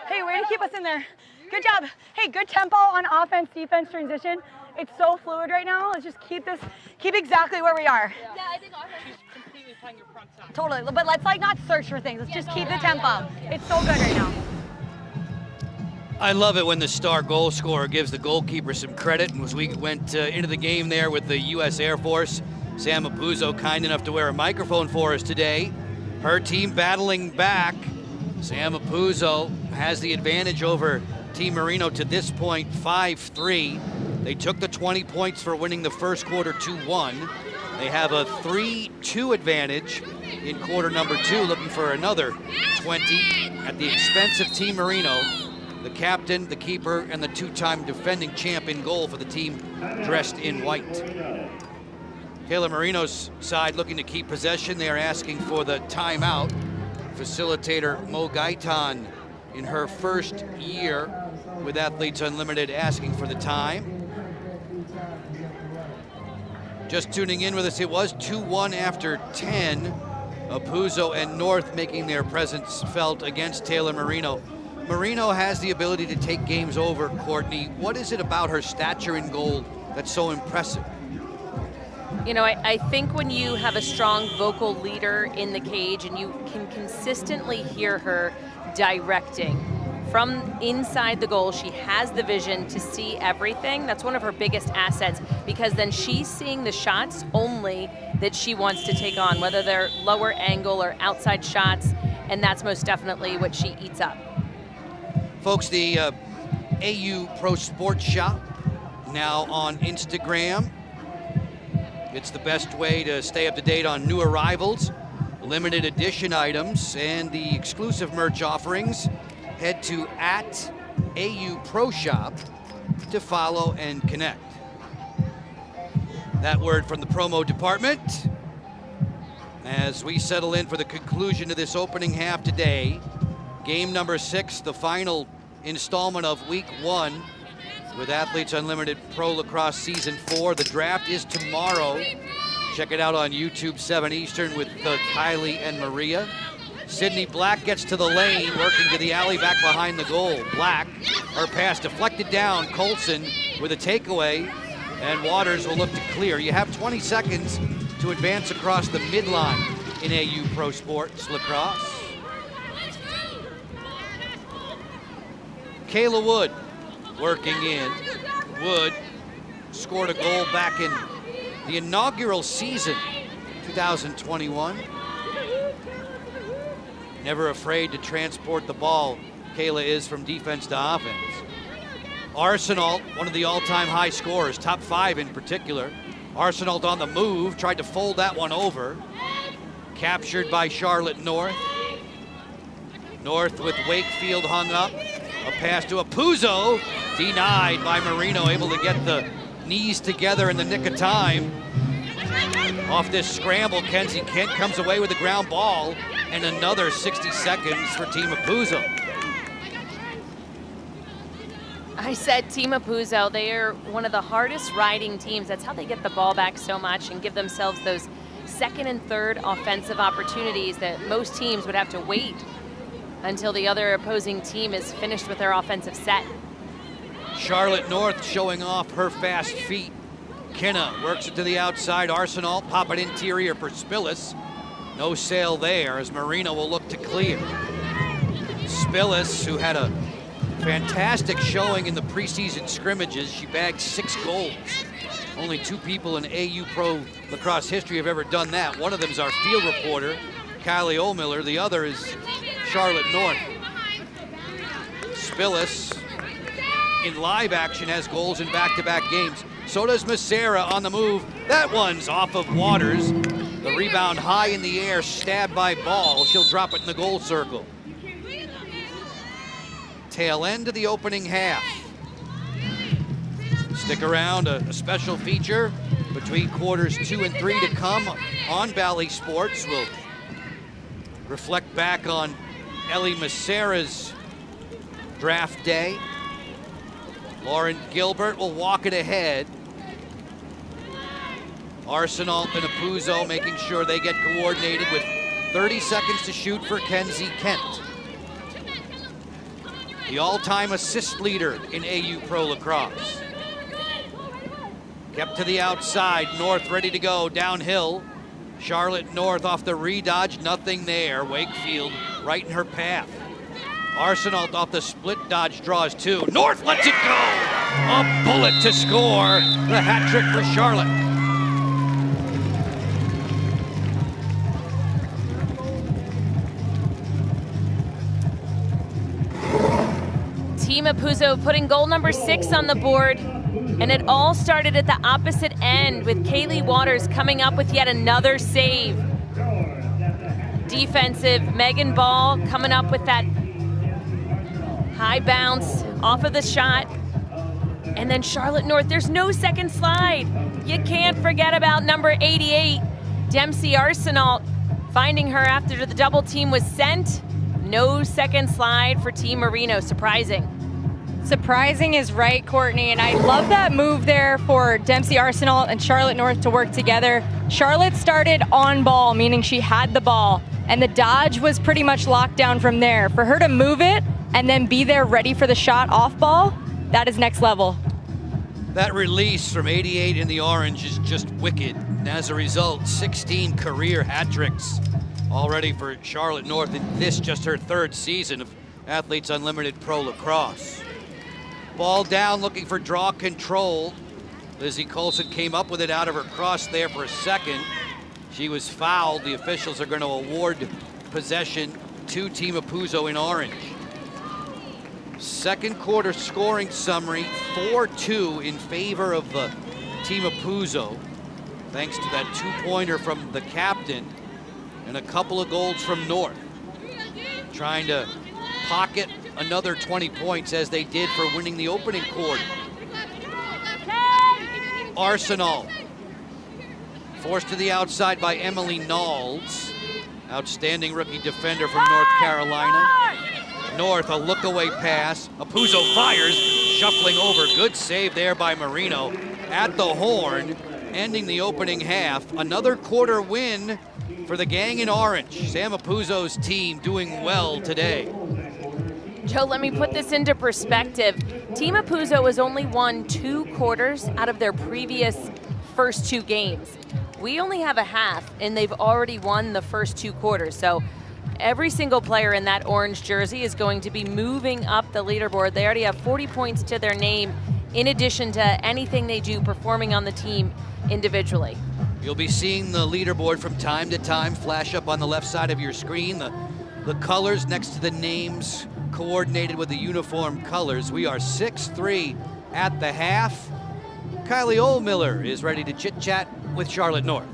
Hey, way to keep us in there. Good job. Hey, good tempo on offense, defense transition. It's so fluid right now. Let's just keep exactly where we are. Yeah, I think she's completely playing your front side. Totally, but let's like not search for things. Let's just keep the tempo. It's so good right now. I love it when the star goal scorer gives the goalkeeper some credit. And as we went into the game there with the U.S. Air Force, Sam Apuzzo kind enough to wear a microphone for us today. Her team battling back. Sam Apuzzo has the advantage over Team Marino to this point, 5-3. They took the 20 points for winning the first quarter 2-1. They have a 3-2 advantage in quarter number 2, looking for another 20 at the expense of Team Marino. The captain, the keeper, and the two-time defending champ in goal for the team dressed in white. Taylor Marino's side looking to keep possession. They are asking for the timeout. Facilitator Mo Gaitan in her first year with Athletes Unlimited asking for the time. Just tuning in with us, it was 2-1 after 10. Apuzzo and North making their presence felt against Taylor Marino. Marino has the ability to take games over, Courtney. What is it about her stature in goal that's so impressive? You know, I think when you have a strong vocal leader in the cage and you can consistently hear her directing from inside the goal, she has the vision to see everything. That's one of her biggest assets, because then she's seeing the shots only that she wants to take on, whether they're lower angle or outside shots, and that's most definitely what she eats up. Folks, the AU Pro Sports Shop now on Instagram. It's the best way to stay up to date on new arrivals, limited edition items, and the exclusive merch offerings. Head to @AU Pro Shop to follow and connect. That word from the promo department. As we settle in for the conclusion of this opening half today, game number 6, the final installment of week 1 with Athletes Unlimited Pro Lacrosse Season 4. The draft is tomorrow. Check it out on YouTube, 7 Eastern with Kylie and Maria. Sydney Black gets to the lane, working to the alley back behind the goal. Black, her pass deflected down. Colson with a takeaway, and Waters will look to clear. You have 20 seconds to advance across the midline in AU Pro Sports Lacrosse. Kayla Wood working in. Wood scored a goal back in the inaugural season, 2021. Never afraid to transport the ball, Kayla is, from defense to offense. Arsenault, one of the all-time high scorers, top 5 in particular. Arsenault on the move, tried to fold that one over. Captured by Charlotte North. North with Wakefield hung up. A pass to Apuzzo, denied by Marino, able to get the knees together in the nick of time. Off this scramble, Kenzie Kent comes away with the ground ball, and another 60 seconds for Team Apuzzo. I said Team Apuzzo, they are one of the hardest riding teams. That's how they get the ball back so much and give themselves those second and third offensive opportunities that most teams would have to wait until the other opposing team is finished with their offensive set. Charlotte North showing off her fast feet. Kinna works it to the outside. Arsenault pop it interior for Spillis. No sail there as Marino will look to clear. Spillis, who had a fantastic showing in the preseason scrimmages. She bagged 6 goals. Only 2 people in AU Pro Lacrosse history have ever done that. One of them is our field reporter, Kylie O'Miller. The other is Charlotte North. Spillis in live action has goals in back-to-back games. So does Macera on the move. That one's off of Waters. The rebound high in the air, stabbed by Ball. She'll drop it in the goal circle. Tail end of the opening half. Stick around, a special feature between quarters 2 and 3 to come on Bally Sports. We'll reflect back on Ellie Macera's draft day. Lauren Gilbert will walk it ahead. Arsenal and Apuzzo making sure they get coordinated with 30 seconds to shoot for Kenzie Kent, the all-time assist leader in AU Pro Lacrosse. Kept to the outside, North ready to go downhill. Charlotte North off the re-dodge, nothing there. Wakefield right in her path. Arsenal off the split dodge draws 2. North lets it go! A bullet to score. The hat trick for Charlotte. Team Apuzzo putting goal number 6 on the board. And it all started at the opposite end with Kaylee Waters coming up with yet another save. Defensive, Megan Ball coming up with that high bounce off of the shot. And then Charlotte North, there's no second slide. You can't forget about number 88, Dempsey Arsenault, finding her after the double team was sent. No second slide for Team Marino, surprising. Surprising is right, Courtney, and I love that move there for Dempsey Arsenault and Charlotte North to work together. Charlotte started on ball, meaning she had the ball, and the dodge was pretty much locked down from there. For her to move it and then be there ready for the shot off ball, that is next level. That release from 88 in the orange is just wicked. And as a result, 16 career hat tricks already for Charlotte North in this just her 3rd season of Athletes Unlimited Pro Lacrosse. Ball down, looking for draw control. Lizzie Colson came up with it out of her cross there for a second. She was fouled. The officials are going to award possession to Team Apuzzo in orange. Second quarter scoring summary, 4-2 in favor of Team Apuzzo, thanks to that 2-pointer from the captain and a couple of goals from North. Trying to pocket another 20 points as they did for winning the opening quarter. Arsenal forced to the outside by Emily Knowles. Outstanding rookie defender from North Carolina. North, a look-away pass. Apuzzo fires, shuffling over. Good save there by Marino at the horn, ending the opening half. Another quarter win for the gang in orange. Sam Apuzzo's team doing well today. Joe, let me put this into perspective. Team Apuzzo has only won 2 quarters out of their previous first 2 games. We only have a half, and they've already won the first 2 quarters. So every single player in that orange jersey is going to be moving up the leaderboard. They already have 40 points to their name, in addition to anything they do performing on the team individually. You'll be seeing the leaderboard from time to time flash up on the left side of your screen. The colors next to the names coordinated with the uniform colors. We are 6-3 at the half. Kylie Oldmiller is ready to chit-chat with Charlotte North.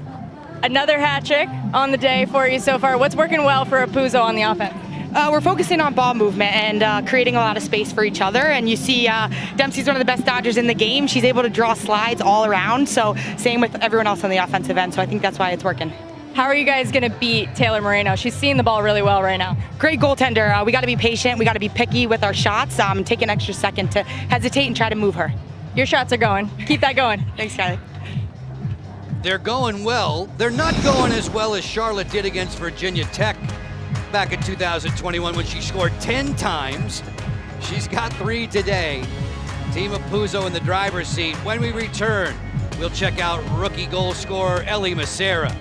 Another hat trick on the day for you so far. What's working well for Apuzzo on the offense? We're focusing on ball movement and creating a lot of space for each other. And you see Dempsey's one of the best dodgers in the game. She's able to draw slides all around. So same with everyone else on the offensive end. So I think that's why it's working. How are you guys going to beat Taylor Moreno? She's seeing the ball really well right now. Great goaltender. We got to be patient. We got to be picky with our shots. Take an extra second to hesitate and try to move her. Your shots are going. Keep that going. Thanks, Kylie. They're going well. They're not going as well as Charlotte did against Virginia Tech back in 2021 when she scored 10 times. She's got 3 today. Team Apuzzo in the driver's seat. When we return, we'll check out rookie goal scorer Ellie Macera.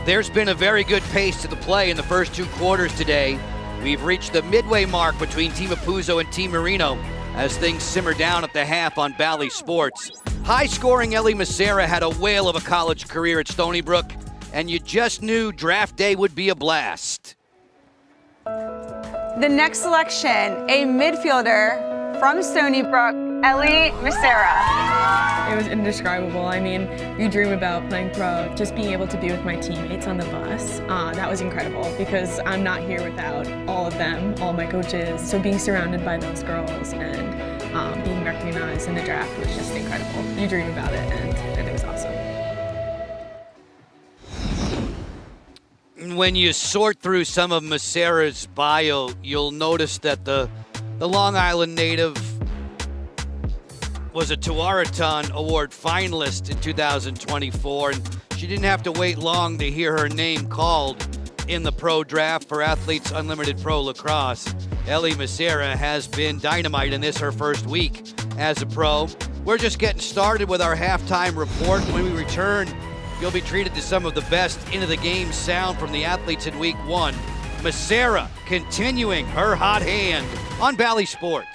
There's been a very good pace to the play in the first 2 quarters today. We've reached the midway mark between Team Apuzzo and Team Marino as things simmer down at the half on Bally Sports. High-scoring Ellie Macera had a whale of a college career at Stony Brook, and you just knew draft day would be a blast. The next selection, a midfielder from Stony Brook, Ellie Macera. It was indescribable. I mean, you dream about playing pro, just being able to be with my teammates on the bus. That was incredible because I'm not here without all of them, all my coaches. So being surrounded by those girls and being recognized in the draft was just incredible. You dream about it, and it was awesome. When you sort through some of Macera's bio, you'll notice that the Long Island native was a Tuaraton Award finalist in 2024, and she didn't have to wait long to hear her name called in the pro draft for Athletes Unlimited Pro Lacrosse. Ellie Macera has been dynamite in this, her first week as a pro. We're just getting started with our halftime report. When we return, you'll be treated to some of the best into the game sound from the athletes in week 1. Macera continuing her hot hand on Bally Sports.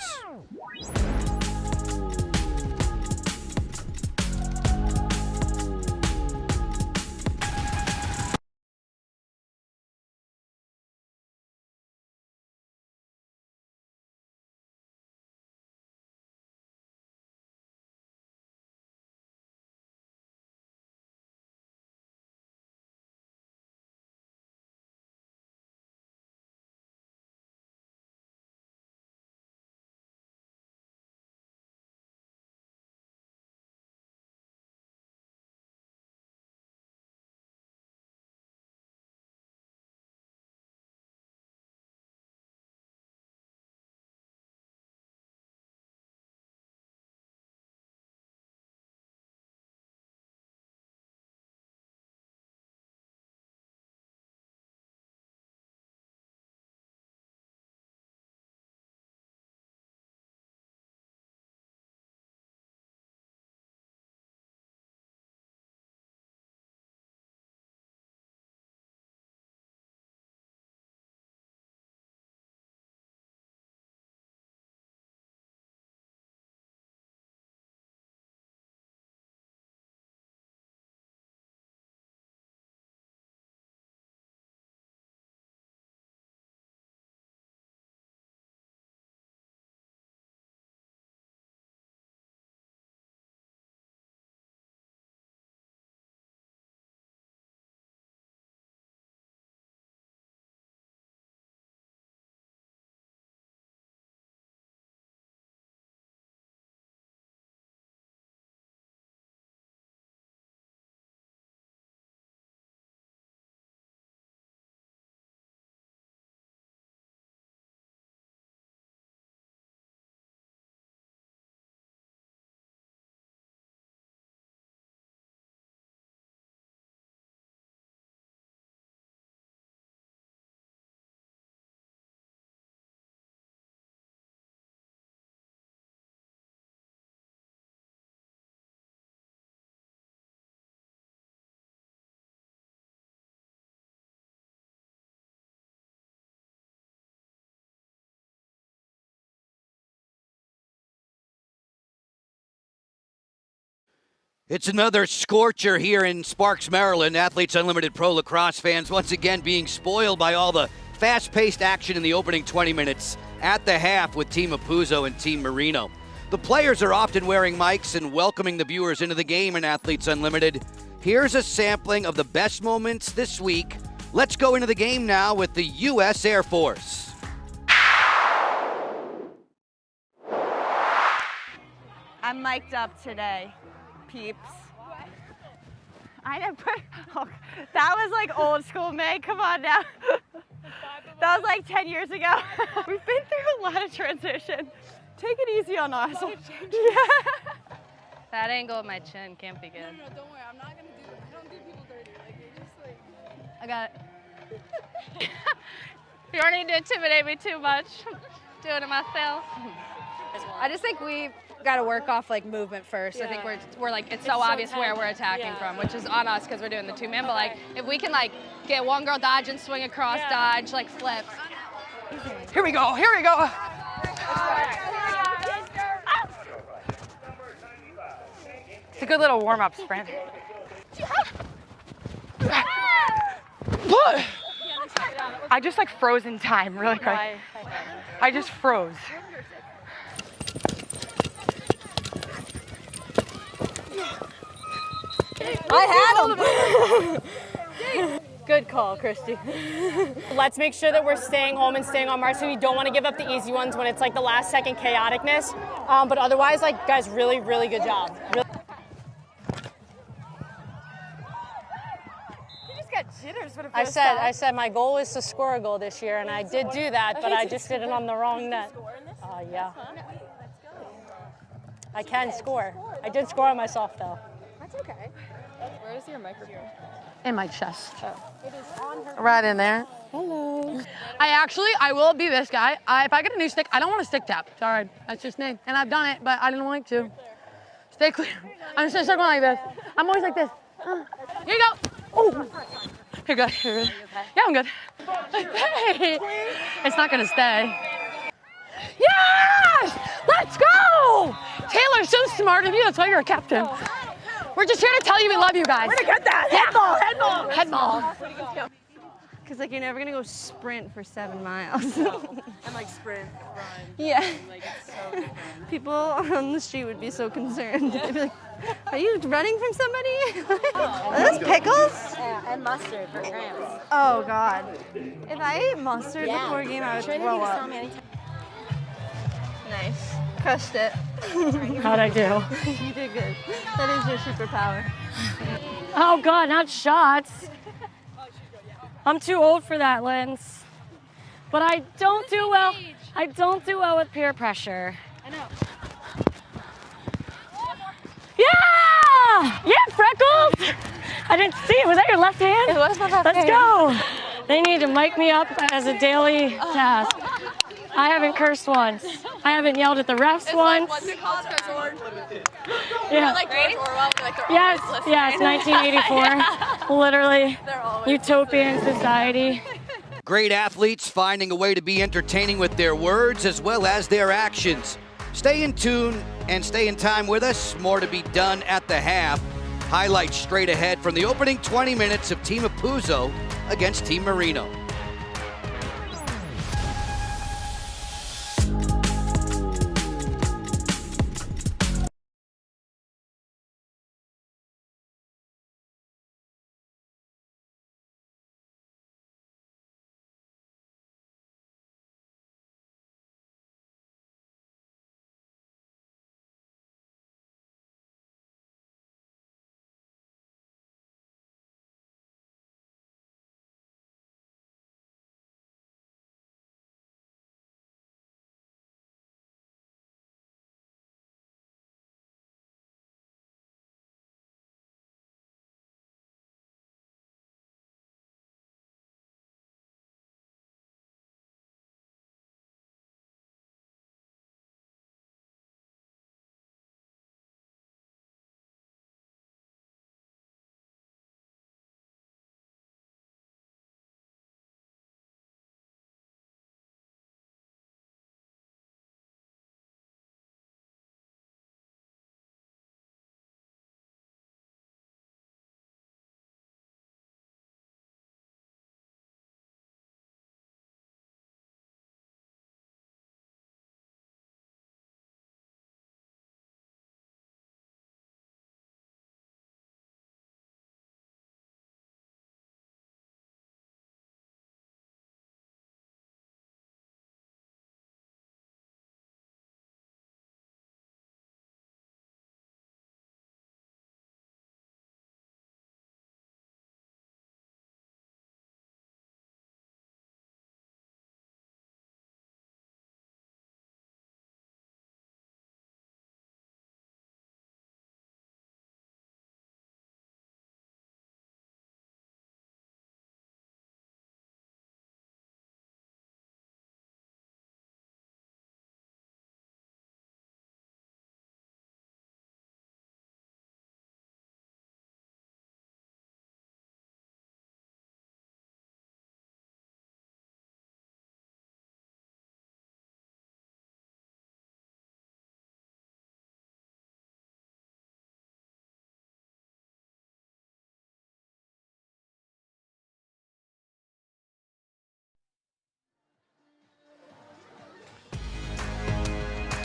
It's another scorcher here in Sparks, Maryland. Athletes Unlimited Pro Lacrosse fans once again being spoiled by all the fast-paced action in the opening 20 minutes at the half with Team Apuzzo and Team Marino. The players are often wearing mics and welcoming the viewers into the game in Athletes Unlimited. Here's a sampling of the best moments this week. Let's go into the game now with the U.S. Air Force. I'm mic'd up today, peeps. I didn't put, oh, that was like old school, Meg, come on now. That was like 10 years ago. We've been through a lot of transition. Take it easy on us. Yeah. That angle of my chin can't be good. No, don't worry. I'm not going to do it. I don't do people dirty. Like, they just like... I got it. You don't need to intimidate me too much. doing it myself. I just think we got to work off like movement first. I think we're like it's so obvious where we're attacking from, which is on us because we're doing the two-man. But like if we can like get one girl dodge and swing across, dodge like flips. Here we go. Here we go. It's a good little warm-up sprint. What? I just like froze in time really quick. I just froze. I had him. Good call, Christy. Let's make sure that we're staying home and staying on Marcy. We don't want to give up the easy ones when it's like the last second chaoticness. But otherwise, like, guys, really, really good job. I said my goal is to score a goal this year, and I did do that, but I just did it on the wrong net. Yeah. I can score. I did score on myself, though. That's okay. Where is your microphone? In my chest. It is on her. Right in there. Hello. I will be this guy. If I get a new stick, I don't want to stick tap. Sorry, that's just me. And I've done it, but I didn't like to. Stay clear. I'm just gonna start going like this. I'm always like this. Here you go. Oh. You're good. You're good. Yeah, I'm good. Hey. It's not gonna stay. Yes! Let's go! Taylor's so smart of you. That's why you're a captain. We're just here to tell you we love you guys. Where'd I get that? Head ball. Head ball. Because like you're never gonna go sprint for 7 miles. And like sprint, run. Yeah. Like it's so different. People on the street would be so concerned. They'd be like, are you running from somebody? Are those pickles? Yeah, and mustard for cramps. Oh God. If I ate mustard before a game, I would throw up. Nice. Crushed it. How'd I do? You did good. That is your superpower. Oh God, not shots. I'm too old for that, Linz. But I don't do well. I don't do well with peer pressure. I know. Yeah! Yeah, Freckles! I didn't see it. Was that your left hand? It was my left Let's hand. go. They need to mic me up as a daily task. I haven't cursed once. I haven't yelled at the refs once. What's it called? Yeah. Like George Orwell, like they're Yes, always listening. yes, 1984. Literally, utopian society. Great athletes finding a way to be entertaining with their words as well as their actions. Stay in tune and stay in time with us. More to be done at the half. Highlights straight ahead from the opening 20 minutes of Team Apuzzo against Team Marino.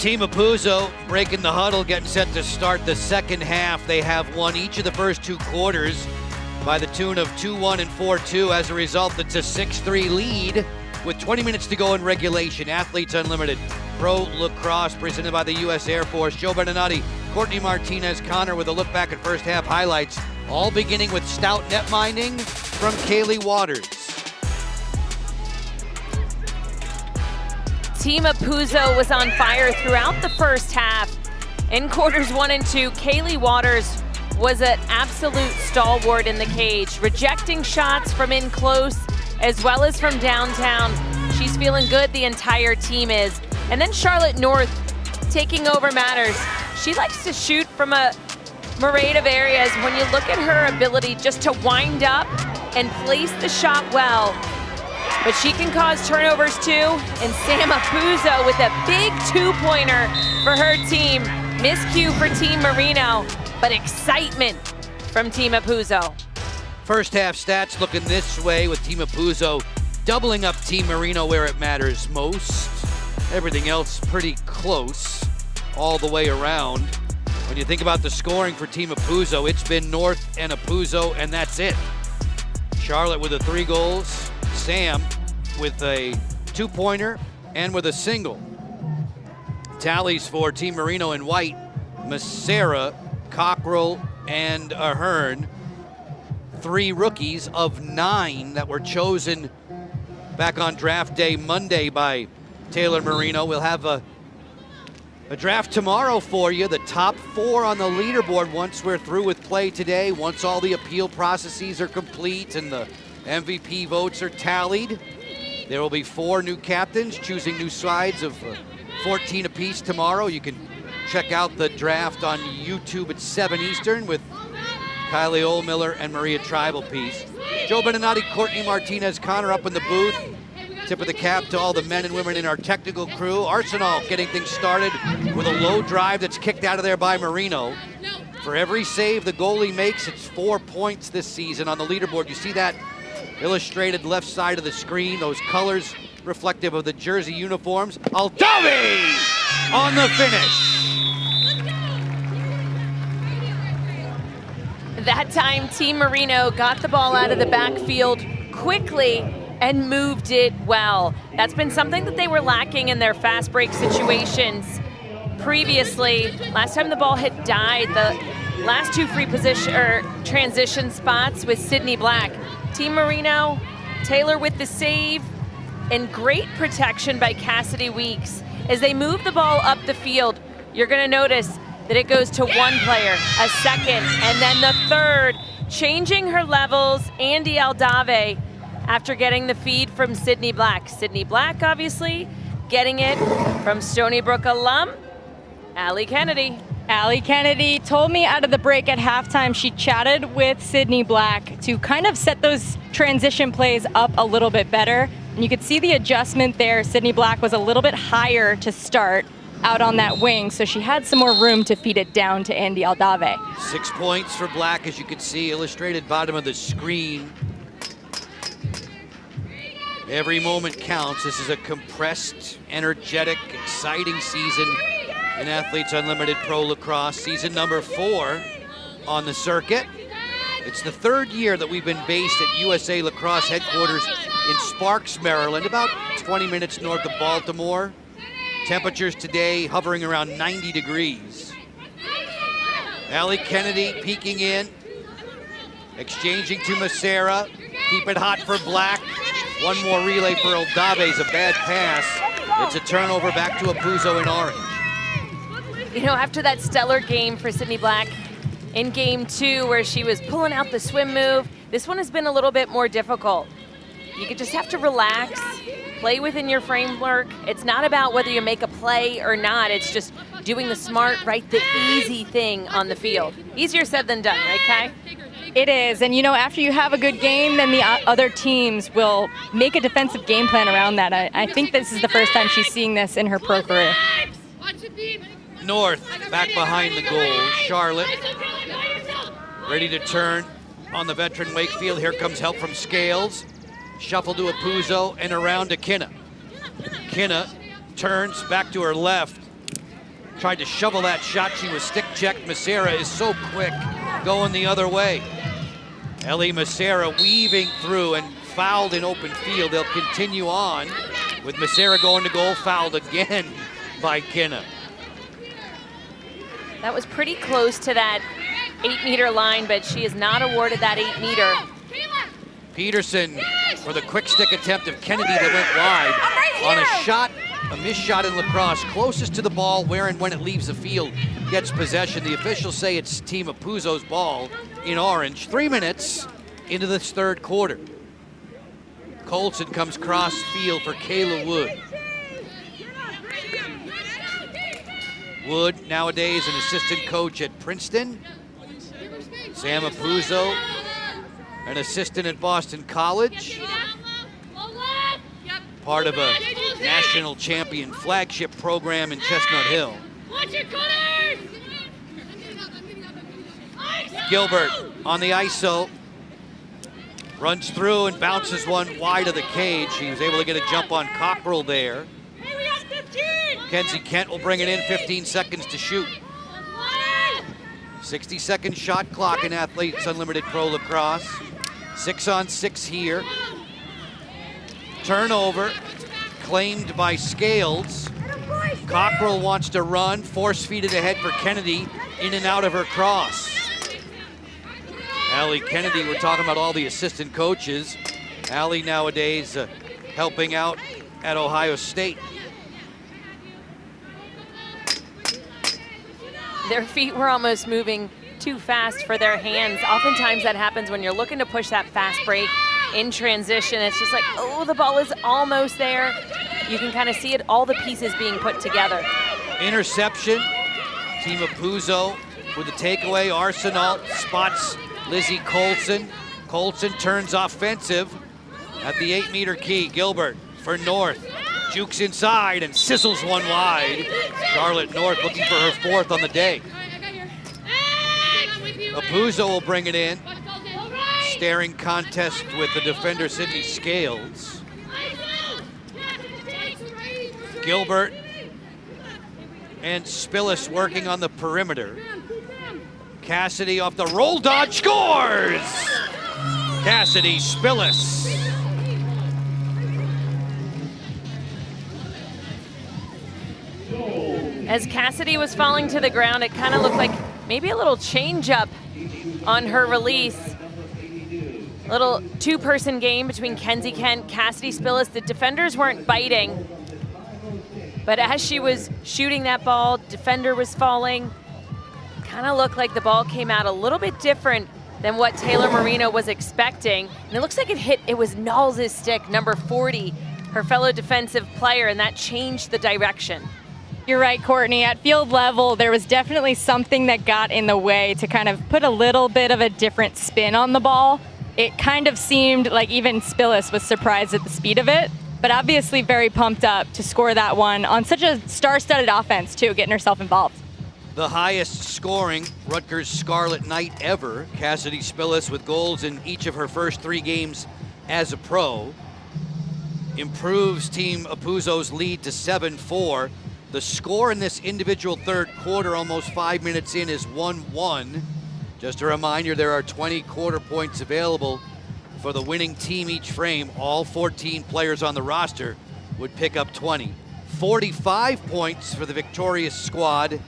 Team Apuzzo breaking the huddle, getting set to start the second half. They have won each of the first 2 quarters by the tune of 2-1 and 4-2. As a result, it's a 6-3 lead with 20 minutes to go in regulation. Athletes Unlimited Pro Lacrosse presented by the U.S. Air Force. Joe Bernardotti, Courtney Martinez-Connor with a look back at first half highlights, all beginning with stout net minding from Kaylee Waters. Team Apuzzo was on fire throughout the first half. In quarters 1 and 2, Kaylee Waters was an absolute stalwart in the cage, rejecting shots from in close as well as from downtown. She's feeling good, the entire team is. And then Charlotte North taking over matters. She likes to shoot from a myriad of areas. When you look at her ability just to wind up and place the shot well, but she can cause turnovers too. And Sam Apuzzo with a big 2-pointer for her team. Miscue for Team Marino, but excitement from Team Apuzzo. First half stats looking this way with Team Apuzzo doubling up Team Marino where it matters most. Everything else pretty close all the way around. When you think about the scoring for Team Apuzzo, it's been North and Apuzzo, and that's it. Charlotte with the 3 goals. Sam with a 2-pointer and with a single. Tallies for Team Marino in white, Massera, Cockrell, and Ahern. 3 rookies of 9 that were chosen back on draft day Monday by Taylor Marino. We'll have a draft tomorrow for you. The top 4 on the leaderboard once we're through with play today, once all the appeal processes are complete and the MVP votes are tallied. There will be 4 new captains choosing new sides of 14 apiece tomorrow. You can check out the draft on YouTube at 7 Eastern with Kylie Ohlmiller and Maria Tribalpiece. Joe Bernardotti, Courtney Martinez-Connor up in the booth. Tip of the cap to all the men and women in our technical crew. Arsenal getting things started with a low drive that's kicked out of there by Marino. For every save the goalie makes, it's 4 points this season on the leaderboard. You see that illustrated left side of the screen, those colors reflective of the jersey uniforms. Aldavi on the finish. That time, Team Marino got the ball out of the backfield quickly and moved it well. That's been something that they were lacking in their fast break situations previously. Last time the ball had died, the last 2 free position or transition spots with Sydney Black. Team Marino, Taylor with the save, and great protection by Cassidy Weeks. As they move the ball up the field, you're gonna notice that it goes to 1 player, a second, and then the third, changing her levels, Andy Aldave, after getting the feed from Sydney Black. Sydney Black, obviously, getting it from Stony Brook alum, Allie Kennedy. Allie Kennedy told me out of the break at halftime she chatted with Sydney Black to kind of set those transition plays up a little bit better. And you could see the adjustment there. Sydney Black was a little bit higher to start out on that wing, so she had some more room to feed it down to Andy Aldave. 6 points for Black, as you can see, illustrated bottom of the screen. Every moment counts. This is a compressed, energetic, exciting season in Athletes Unlimited Pro Lacrosse, season number 4 on the circuit. It's the 3rd year that we've been based at USA Lacrosse headquarters in Sparks, Maryland, about 20 minutes north of Baltimore. Temperatures today hovering around 90 degrees. Allie Kennedy peeking in, exchanging to Massera. Keep it hot for Black. One more relay for Aldave's a bad pass. It's a turnover back to Apuzzo in orange. You know, after that stellar game for Sydney Black in game 2 where she was pulling out the swim move, this one has been a little bit more difficult. You could just have to relax, play within your framework. It's not about whether you make a play or not. It's just doing the smart, right, the easy thing on the field. Easier said than done, right, Kai? It is, and you know, after you have a good game, then the other teams will make a defensive game plan around that. I think this is the first time she's seeing this in her pro career. North back behind the goal. Charlotte ready to turn on the veteran Wakefield. Here comes help from Scales. Shuffle to Apuzzo and around to Kinna. Kinna turns back to her left. tried to shovel that shot. She was stick checked. Macera is so quick going the other way. Ellie Macera weaving through and fouled in open field. They'll continue on with Macera going to goal, fouled again by Kinna. That was pretty close to that 8-meter line, but she is not awarded that 8-meter. Peterson for the quick stick attempt of Kennedy that went wide on a shot, a missed shot in lacrosse, closest to the ball where and when it leaves the field gets possession. The officials say it's Team Apuzzo's ball in orange. 3 minutes into this third quarter. Colson comes cross field for Kayla Wood. Wood, nowadays an assistant coach at Princeton. Sam Apuzzo, an assistant at Boston College. Part of a national champion flagship program in Chestnut Hill. Gilbert on the ISO. Runs through and bounces one wide of the cage. He was able to get a jump on Cockrell there. Kenzie Kent will bring it in, 15 seconds to shoot. 60-second shot clock in Athletes Unlimited Pro Lacrosse. 6-on-6 here. Turnover claimed by Scales. Cockrell wants to run, force-feeded ahead for Kennedy, in and out of her cross. Allie Kennedy, we're talking about all the assistant coaches. Allie nowadays helping out at Ohio State. Their feet were almost moving too fast for their hands. Oftentimes that happens when you're looking to push that fast break in transition. It's just like, oh, the ball is almost there. You can kind of see it, all the pieces being put together. Interception. Team Apuzzo with the takeaway. Arsenal spots Lizzie Colson. Colson turns offensive at the 8-meter key. Gilbert for North. Jukes inside and sizzles one wide. Charlotte North looking for her 4th on the day. Apuzzo will bring it in. Staring contest with the defender Sydney Scales. Gilbert and Spillis working on the perimeter. Cassidy off the roll dodge, scores! Cassidy Spillis. As Cassidy was falling to the ground, it kind of looked like maybe a little change up on her release. A little two-person game between Kenzie Kent, Cassidy Spillis. The defenders weren't biting, but as she was shooting that ball, defender was falling. Kind of looked like the ball came out a little bit different than what Taylor Marino was expecting. And it looks like it was Knowles' stick, number 40, her fellow defensive player, and that changed the direction. You're right, Courtney. At field level, there was definitely something that got in the way to kind of put a little bit of a different spin on the ball. It kind of seemed like even Spillis was surprised at the speed of it, but obviously very pumped up to score that one on such a star-studded offense, too, getting herself involved. The highest scoring Rutgers Scarlet Knight ever, Cassidy Spillis, with goals in each of her first 3 games as a pro. Improves Team Apuzzo's lead to 7-4. The score in this individual third quarter, almost 5 minutes in, is 1-1. Just a reminder, there are 20 quarter points available for the winning team each frame. All 14 players on the roster would pick up 20. 45 points for the victorious squad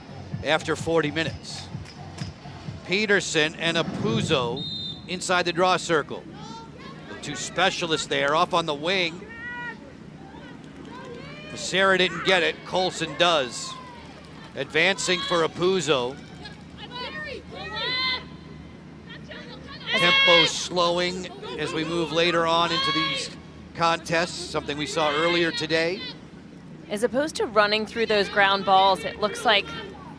after 40 minutes. Peterson and Apuzzo inside the draw circle. The 2 specialists there off on the wing. Sarah didn't get it, Colson does. Advancing for Apuzzo. Tempo slowing as we move later on into these contests, something we saw earlier today. As opposed to running through those ground balls, it looks like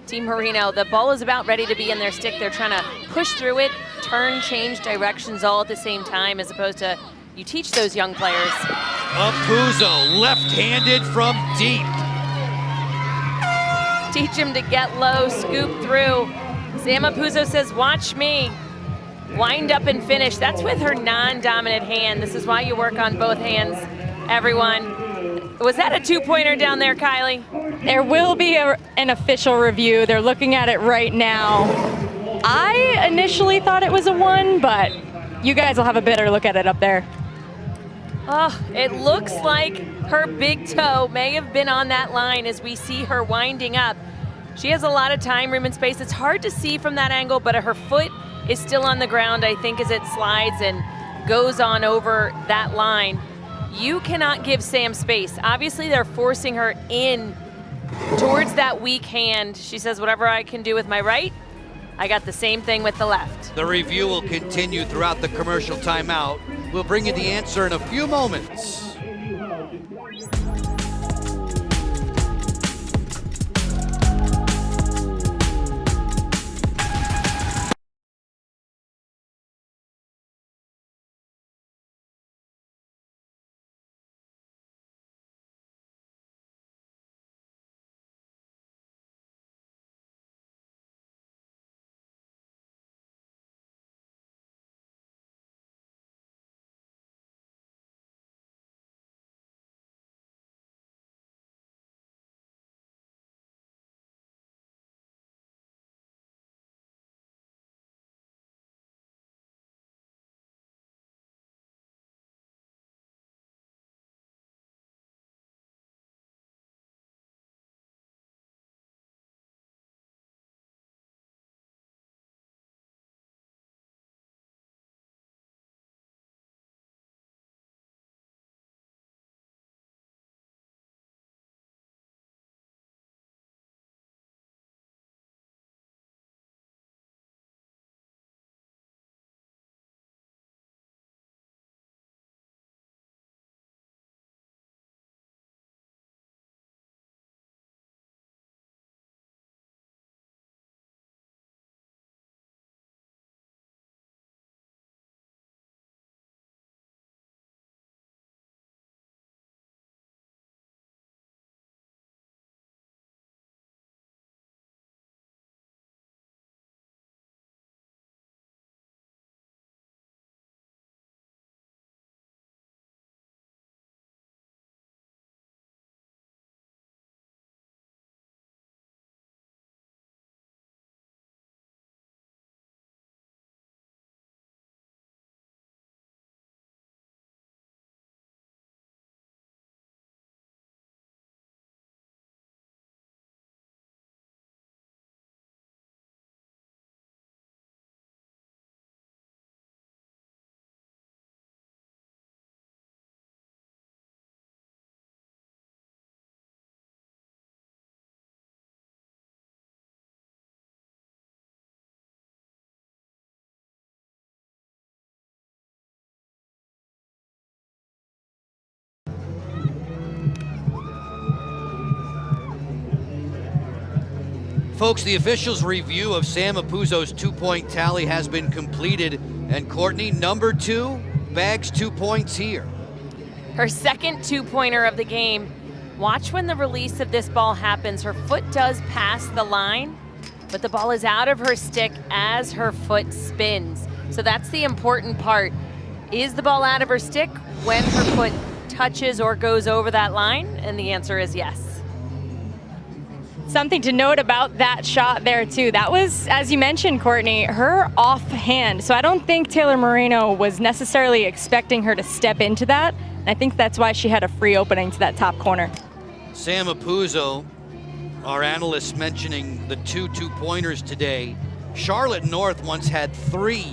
Team Marino, the ball is about ready to be in their stick. They're trying to push through it, turn, change directions all at the same time, as opposed to you teach those young players. Apuzzo, left-handed from deep. Teach him to get low, scoop through. Sam Apuzzo says, watch me. Wind up and finish. That's with her non-dominant hand. This is why you work on both hands, everyone. Was that a 2-pointer down there, Kylie? There will be an official review. They're looking at it right now. I initially thought it was a 1, but you guys will have a better look at it up there. Oh, it looks like her big toe may have been on that line as we see her winding up. She has a lot of time, room, and space. It's hard to see from that angle, but her foot is still on the ground, I think, as it slides and goes on over that line. You cannot give Sam space. Obviously, they're forcing her in towards that weak hand. She says, whatever I can do with my right, I got the same thing with the left. The review will continue throughout the commercial timeout. We'll bring you the answer in a few moments. Folks, the officials' review of Sam Apuzzo's 2-point tally has been completed. And Courtney, number 2, bags 2 points here. Her second 2-pointer of the game. Watch when the release of this ball happens. Her foot does pass the line, but the ball is out of her stick as her foot spins. So that's the important part. Is the ball out of her stick when her foot touches or goes over that line? And the answer is yes. Something to note about that shot there too. That was, as you mentioned, Courtney, her offhand. So I don't think Taylor Moreno was necessarily expecting her to step into that. And I think that's why she had a free opening to that top corner. Sam Apuzzo, our analyst, mentioning the 2 2-pointers today. Charlotte North once had 3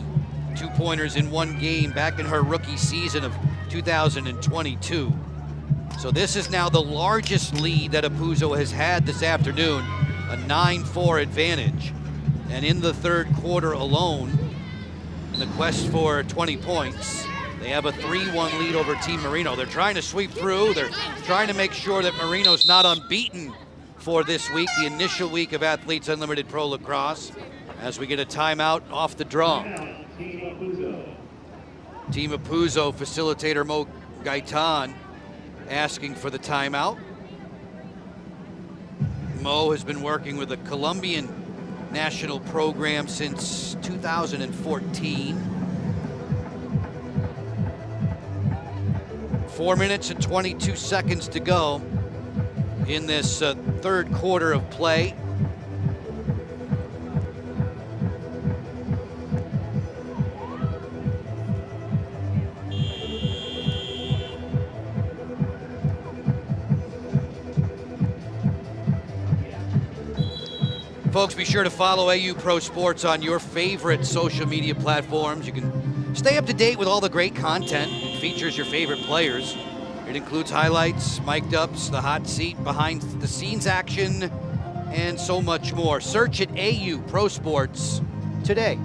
2-pointers in one game back in her rookie season of 2022. So this is now the largest lead that Apuzzo has had this afternoon, a 9-4 advantage. And in the third quarter alone, in the quest for 20 points, they have a 3-1 lead over Team Marino. They're trying to sweep through. They're trying to make sure that Marino's not unbeaten for this week, the initial week of Athletes Unlimited Pro Lacrosse, as we get a timeout off the draw. Team Apuzzo facilitator Mo Gaitan asking for the timeout. Mo has been working with the Colombian national program since 2014. 4 minutes and 22 seconds to go in this third quarter of play. Folks, be sure to follow AU Pro Sports on your favorite social media platforms. You can stay up to date with all the great content. It features your favorite players. It includes highlights, mic'd ups, the hot seat, behind the scenes action, and so much more. Search it AU Pro Sports today.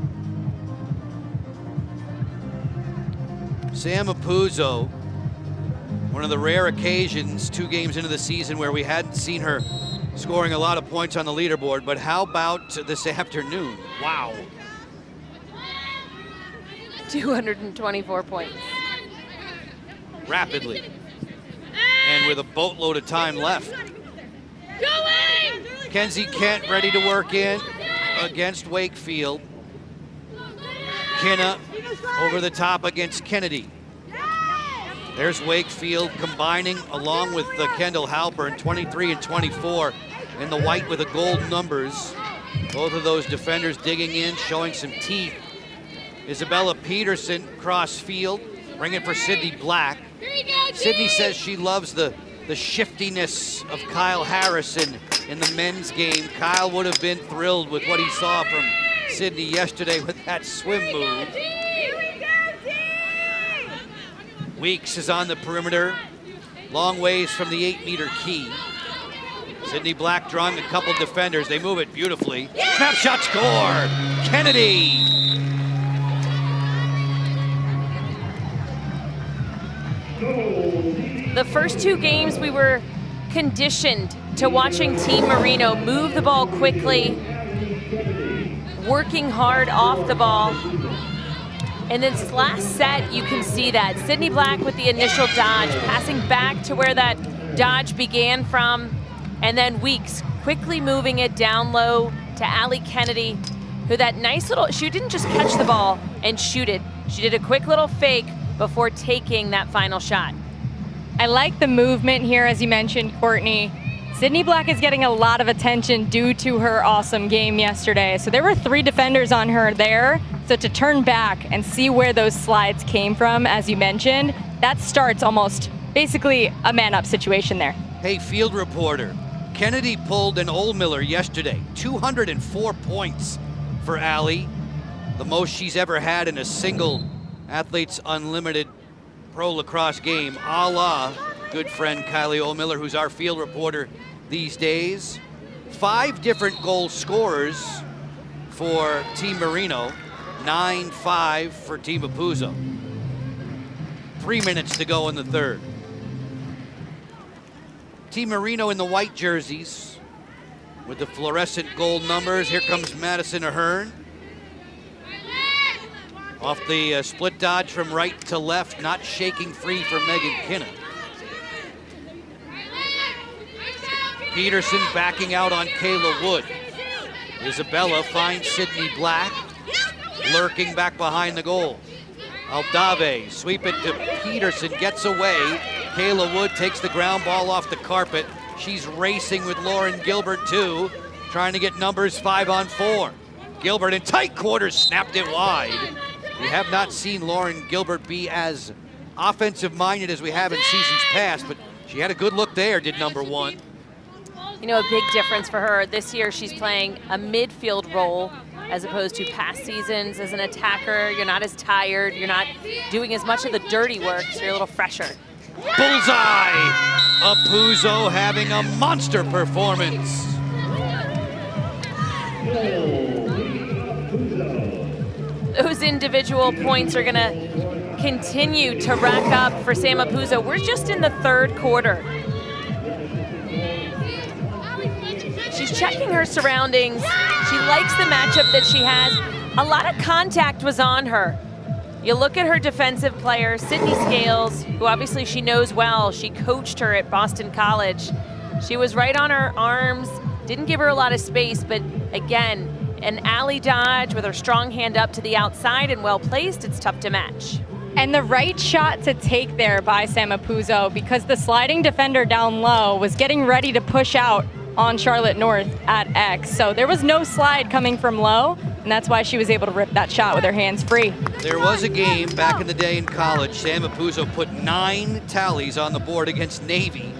Sam Apuzzo, one of the rare occasions 2 games into the season where we hadn't seen her scoring a lot of points on the leaderboard, but how about this afternoon? Wow. 224 points. Rapidly. And with a boatload of time left. Kenzie Kent ready to work in against Wakefield. Kinna over the top against Kennedy. There's Wakefield combining along with Kendall Halpern, 23 and 24, in the white with the gold numbers. Both of those defenders digging in, showing some teeth. Isabella Peterson cross field, bringing for Sydney Black. Sydney says she loves the shiftiness of Kyle Harrison in the men's game. Kyle would have been thrilled with what he saw from Sydney yesterday with that swim move. Weeks is on the perimeter, long ways from the 8-meter key. Sydney Black drawing a couple defenders. They move it beautifully. Snapshot score, Kennedy. The first 2 games we were conditioned to watching Team Marino move the ball quickly, working hard off the ball. And then this last set, you can see that. Sydney Black with the initial dodge, passing back to where that dodge began from, and then Weeks quickly moving it down low to Allie Kennedy, who that nice little, she didn't just catch the ball and shoot it. She did a quick little fake before taking that final shot. I like the movement here, as you mentioned, Courtney. Sydney Black is getting a lot of attention due to her awesome game yesterday. So there were 3 defenders on her there. So to turn back and see where those slides came from, as you mentioned, that starts almost basically a man-up situation there. Hey, field reporter. Kennedy pulled an Oldmiller yesterday. 204 points for Allie. The most she's ever had in a single Athletes Unlimited Pro Lacrosse game, a la good friend Kylie Oldmiller, who's our field reporter these days. 5 different goal scorers for Team Marino, 9-5 for Team Apuzzo. 3 minutes to go in the third. Team Marino in the white jerseys with the fluorescent gold numbers. Here comes Madison Ahern. Off the split dodge from right to left, not shaking free for Megan Kinna. Peterson backing out on Kayla Wood. Isabella finds Sydney Black, lurking back behind the goal. Aldave, sweep it to Peterson, gets away. Kayla Wood takes the ground ball off the carpet. She's racing with Lauren Gilbert too, trying to get numbers 5-on-4. Gilbert in tight quarters, snapped it wide. We have not seen Lauren Gilbert be as offensive-minded as we have in seasons past, but she had a good look there, did number 1. You know, a big difference for her. This year she's playing a midfield role as opposed to past seasons as an attacker. You're not as tired. You're not doing as much of the dirty work, so you're a little fresher. Bullseye! Apuzzo having a monster performance. Those individual points are gonna continue to rack up for Sam Apuzzo. We're just in the third quarter. She's checking her surroundings. She likes the matchup that she has. A lot of contact was on her. You look at her defensive player, Sydney Scales, who obviously she knows well. She coached her at Boston College. She was right on her arms, didn't give her a lot of space, but again, an alley dodge with her strong hand up to the outside and well placed, it's tough to match. And the right shot to take there by Sam Apuzzo, because the sliding defender down low was getting ready to push out on Charlotte North at X. So there was no slide coming from low, and that's why she was able to rip that shot with her hands free. There was a game back in the day in college. Sam Apuzzo put 9 tallies on the board against Navy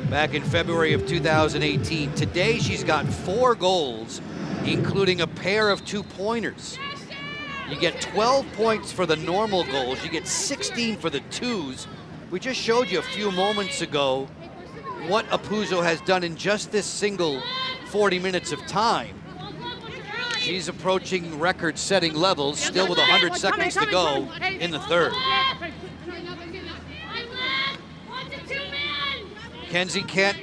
back in February of 2018. Today she's got 4 goals, including a pair of 2-pointers. You get 12 points for the normal goals. You get 16 for the 2s. We just showed you a few moments ago what Apuzzo has done in just this single 40 minutes of time. She's approaching record-setting levels, still with 100 seconds to go in the third. Kenzie can't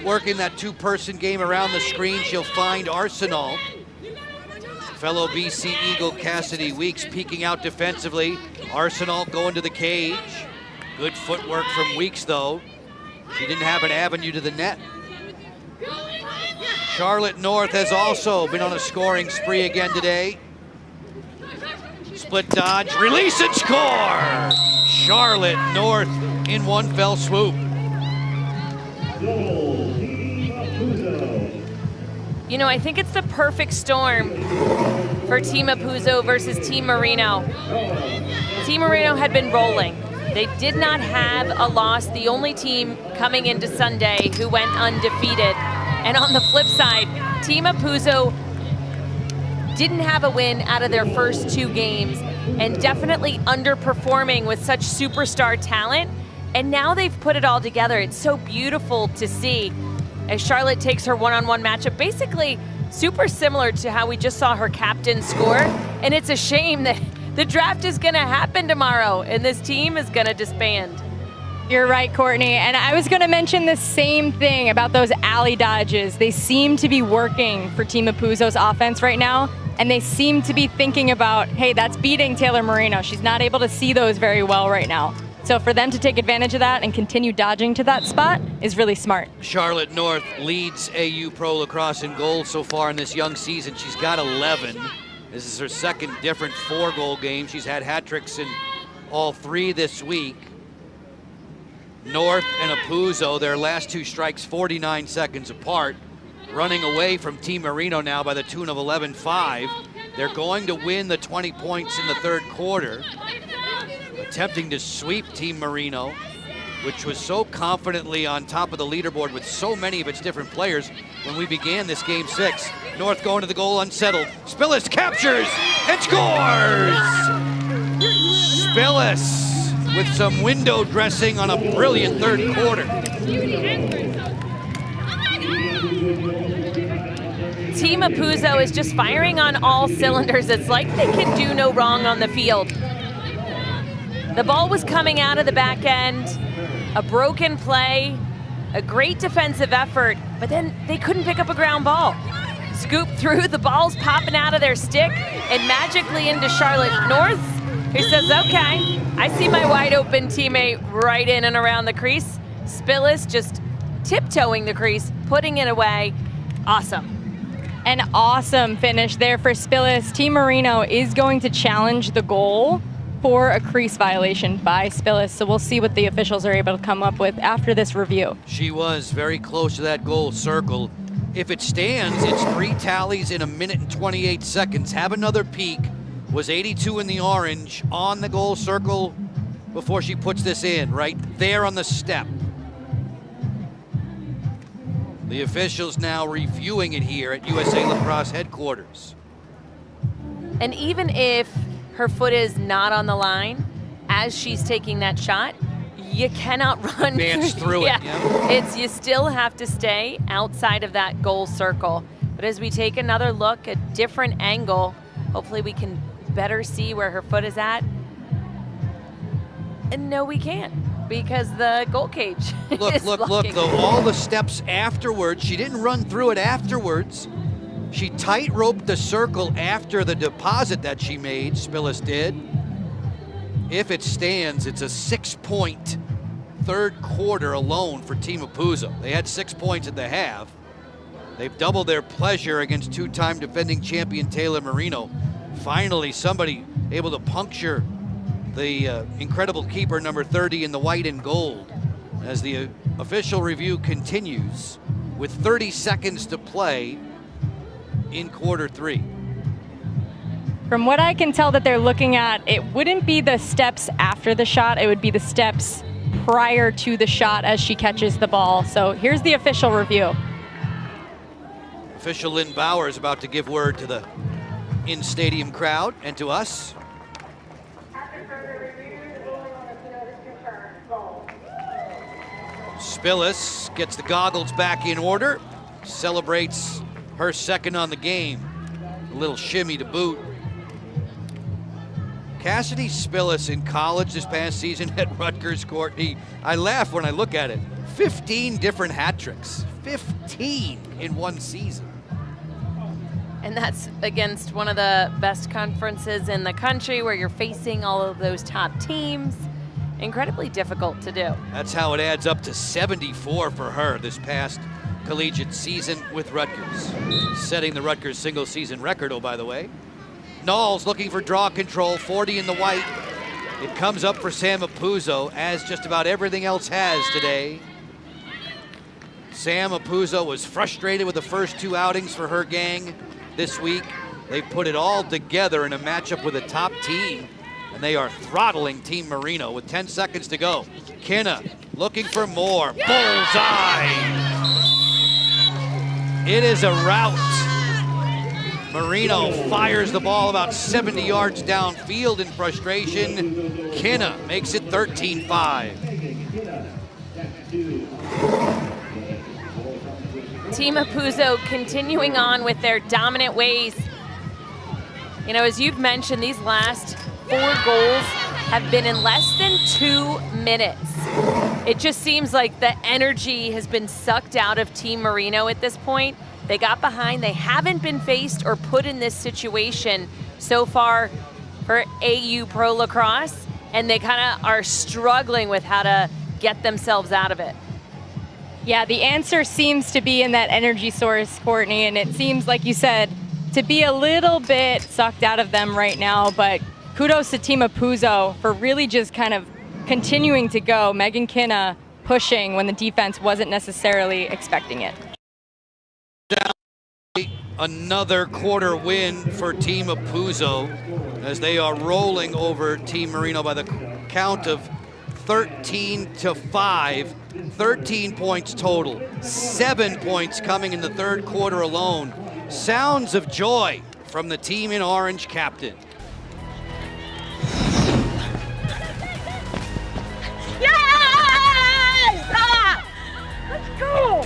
work in that 2-person game around the screen. She'll find Arsenal. Fellow BC Eagle Cassidy Weeks peeking out defensively. Arsenal going to the cage. Good footwork from Weeks, though. She didn't have an avenue to the net. Charlotte North has also been on a scoring spree again today. Split dodge, release and score! Charlotte North in one fell swoop. You know, I think it's the perfect storm for Team Apuzzo versus Team Marino. Team Marino had been rolling. They did not have a loss, the only team coming into Sunday who went undefeated. And on the flip side, Team Apuzzo didn't have a win out of their first 2 games and definitely underperforming with such superstar talent. And now they've put it all together. It's so beautiful to see as Charlotte takes her one-on-one matchup, basically super similar to how we just saw her captain score. And it's a shame that the draft is gonna happen tomorrow and this team is gonna disband. You're right, Courtney. And I was gonna mention the same thing about those alley dodges. They seem to be working for Team Apuzzo's offense right now. And they seem to be thinking about, hey, that's beating Taylor Marino. She's not able to see those very well right now. So for them to take advantage of that and continue dodging to that spot is really smart. Charlotte North leads AU Pro Lacrosse in goals so far in this young season. She's got 11. This is her second different 4-goal game. She's had hat tricks in all 3 this week. North and Apuzzo, their last 2 strikes 49 seconds apart, running away from Team Marino now by the tune of 11-5. They're going to win the 20 points in the third quarter, attempting to sweep Team Marino, which was so confidently on top of the leaderboard with so many of its different players when we began this game 6. North going to the goal unsettled. Spillis captures and scores! Spillis with some window dressing on a brilliant third quarter. Team Apuzzo is just firing on all cylinders. It's like they can do no wrong on the field. The ball was coming out of the back end, a broken play, a great defensive effort, but then they couldn't pick up a ground ball. Scoop through, the ball's popping out of their stick and magically into Charlotte North, who says, okay, I see my wide open teammate right in and around the crease. Spillis just tiptoeing the crease, putting it away. Awesome. An awesome finish there for Spillis. Team Marino is going to challenge the goal for a crease violation by Spillis, so we'll see what the officials are able to come up with after this review. She was very close to that goal circle. If it stands, it's 3 tallies in 1 minute and 28 seconds. Have another peek. Was 82 in the orange on the goal circle before she puts this in, right there on the step. The officials now reviewing it here at USA Lacrosse headquarters. And even if her foot is not on the line as she's taking that shot, you cannot run dance through it. Yeah. It's, you still have to stay outside of that goal circle. But as we take another look, a different angle, hopefully we can better see where her foot is at. And no, we can't, because the goal cage is Look, blocking. though, all the steps afterwards, she didn't run through it afterwards. She tight-roped the circle after the deposit that she made, Spillis did. If it stands, it's a 6-point third quarter alone for Team Apuzzo. They had 6 points at the half. They've doubled their pleasure against 2-time defending champion Taylor Marino. Finally, somebody able to puncture the incredible keeper, number 30 in the white and gold, as the official review continues with 30 seconds to play in quarter 3. From what I can tell that they're looking at, it wouldn't be the steps after the shot, it would be the steps prior to the shot as she catches the ball. So here's the official review. Official Lynn Bauer is about to give word to the in-stadium crowd and to us. Spillis gets the goggles back in order, celebrates her second on the game. A little shimmy to boot. Cassidy Spillis in college this past season at Rutgers, Courtney. I laugh when I look at it. 15 different hat tricks. 15 in one season. And that's against one of the best conferences in the country where you're facing all of those top teams. Incredibly difficult to do. That's how it adds up to 74 for her this past collegiate season with Rutgers. Setting the Rutgers single season record, oh, by the way. Knowles looking for draw control, 40 in the white. It comes up for Sam Apuzzo, as just about everything else has today. Sam Apuzzo was frustrated with the first 2 outings for her gang this week. They put it all together in a matchup with a top team, and they are throttling Team Marino with 10 seconds to go. Kinna looking for more. Bullseye! It is a rout. Marino fires the ball about 70 yards downfield in frustration. Kinna makes it 13-5. Team Apuzzo continuing on with their dominant ways. You know, as you've mentioned, these last 4 goals have been in less than 2 minutes. It just seems like the energy has been sucked out of Team Marino at this point. They got behind, they haven't been faced or put in this situation so far for AU Pro Lacrosse, and they kind of are struggling with how to get themselves out of it. Yeah, the answer seems to be in that energy source, Courtney, and it seems, like you said, to be a little bit sucked out of them right now, but kudos to Team Apuzzo for really just kind of continuing to go. Megan Kinna pushing when the defense wasn't necessarily expecting it. Another quarter win for Team Apuzzo as they are rolling over Team Marino by the count of 13-5. 13 points total. 7 points coming in the third quarter alone. Sounds of joy from the team in orange captain. Yes! Let's go!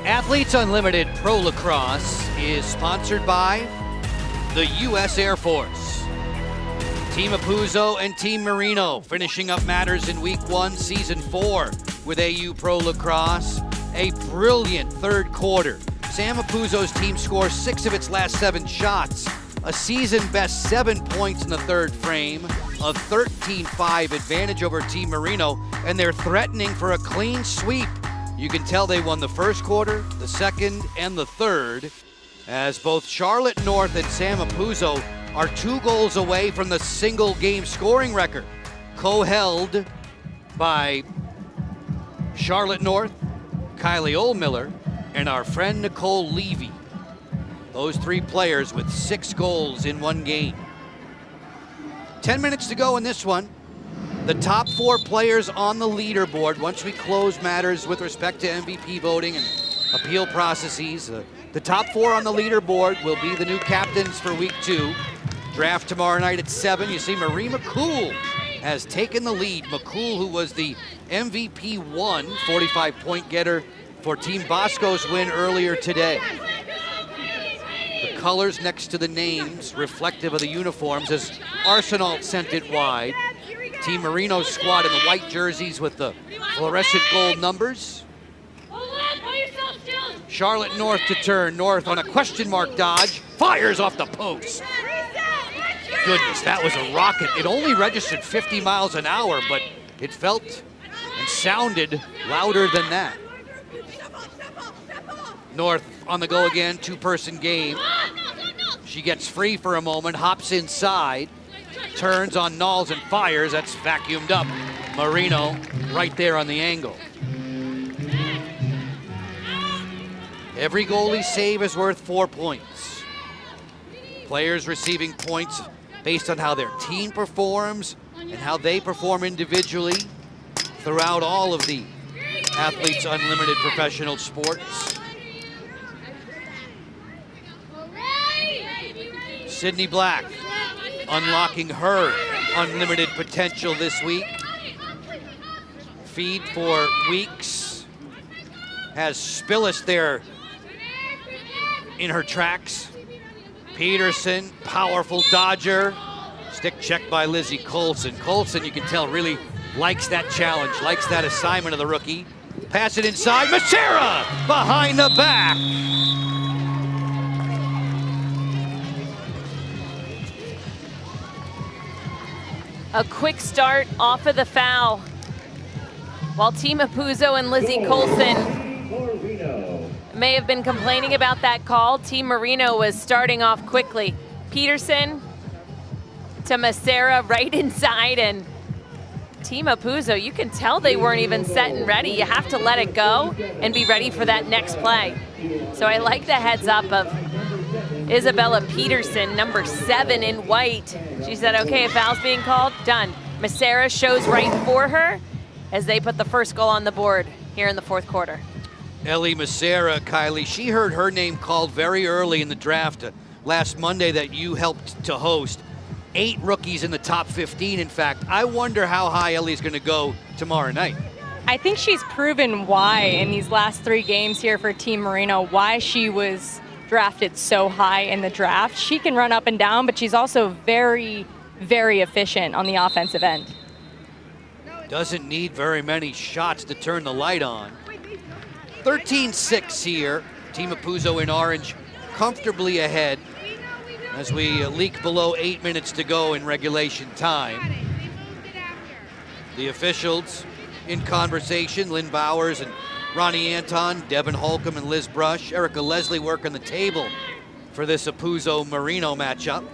Athletes Unlimited Pro Lacrosse is sponsored by the U.S. Air Force. Team Apuzzo and Team Marino finishing up matters in Week 1, Season 4 with AU Pro Lacrosse. A brilliant third quarter. Sam Apuzzo's team scores 6 of its last 7 shots. A season-best 7 points in the third frame. A 13-5 advantage over Team Marino, and they're threatening for a clean sweep. You can tell they won the first quarter, the second, and the third, as both Charlotte North and Sam Apuzzo are 2 goals away from the single game scoring record, co-held by Charlotte North, Kylie Oldmiller, and our friend Nicole Levy. Those 3 players with 6 goals in 1 game. 10 minutes to go in this one. The top 4 players on the leaderboard, once we close matters with respect to MVP voting and appeal processes, the top 4 on the leaderboard will be the new captains for Week 2. Draft tomorrow night at 7. You see Marie McCool has taken the lead. McCool, who was the MVP 1 45-point getter for Team Bosco's win earlier today. The colors next to the names reflective of the uniforms as Arsenal sent it wide. Team Marino's squad in the white jerseys with the fluorescent gold numbers. Charlotte North to turn. North on a question mark dodge. Fires off the post. Goodness, that was a rocket. It only registered 50 miles an hour, but it felt and sounded louder than that. North on the go again, 2-person game. She gets free for a moment, hops inside, turns on Knowles and fires. That's vacuumed up. Marino right there on the angle. Every goalie save is worth 4 points. Players receiving points based on how their team performs and how they perform individually throughout all of the Athletes Unlimited professional sports. Sydney Black unlocking her unlimited potential this week. Feed for Weeks. Has Spillis there in her tracks. Peterson, powerful dodger. Stick check by Lizzie Colson. Colson, you can tell, really likes that challenge, likes that assignment of the rookie. Pass it inside, Macera behind the back. A quick start off of the foul. While Team Apuzzo and Lizzie Colson may have been complaining about that call, Team Marino was starting off quickly. Peterson to Macera right inside, and Team Apuzzo, you can tell they weren't even set and ready. You have to let it go and be ready for that next play. So I like the heads up of Isabella Peterson, number 7 in white. She said, okay, a foul's being called, done. Macera shows right for her as they put the first goal on the board here in the 4th quarter. Ellie Macera, Kylie, she heard her name called very early in the draft last Monday that you helped to host. 8 rookies in the top 15, in fact. I wonder how high Ellie's gonna go tomorrow night. I think she's proven why in these last 3 games here for Team Marino, why she was drafted so high in the draft. She can run up and down, but she's also very, very efficient on the offensive end. Doesn't need very many shots to turn the light on. 13-6 here. Team Apuzzo in orange comfortably ahead as we leak below 8 minutes to go in regulation time. The officials in conversation, Lynn Bowers and Ronnie Anton, Devin Holcomb and Liz Brush. Erica Leslie working the table for this Apuzzo-Marino matchup.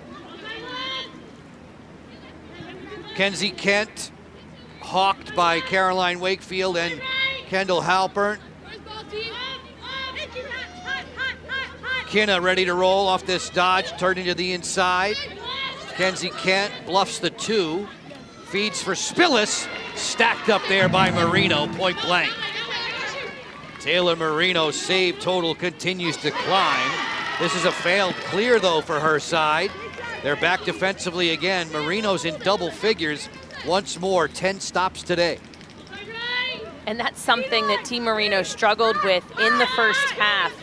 Kenzie Kent hawked by Caroline Wakefield and Kendall Halpern. Kinna ready to roll off this dodge, turning to the inside. Kenzie Kent bluffs the 2, feeds for Spillis, stacked up there by Marino, point blank. Taylor Marino's save total continues to climb. This is a failed clear though for her side. They're back defensively again. Marino's in double figures once more, 10 stops today. And that's something that Team Marino struggled with in the first half.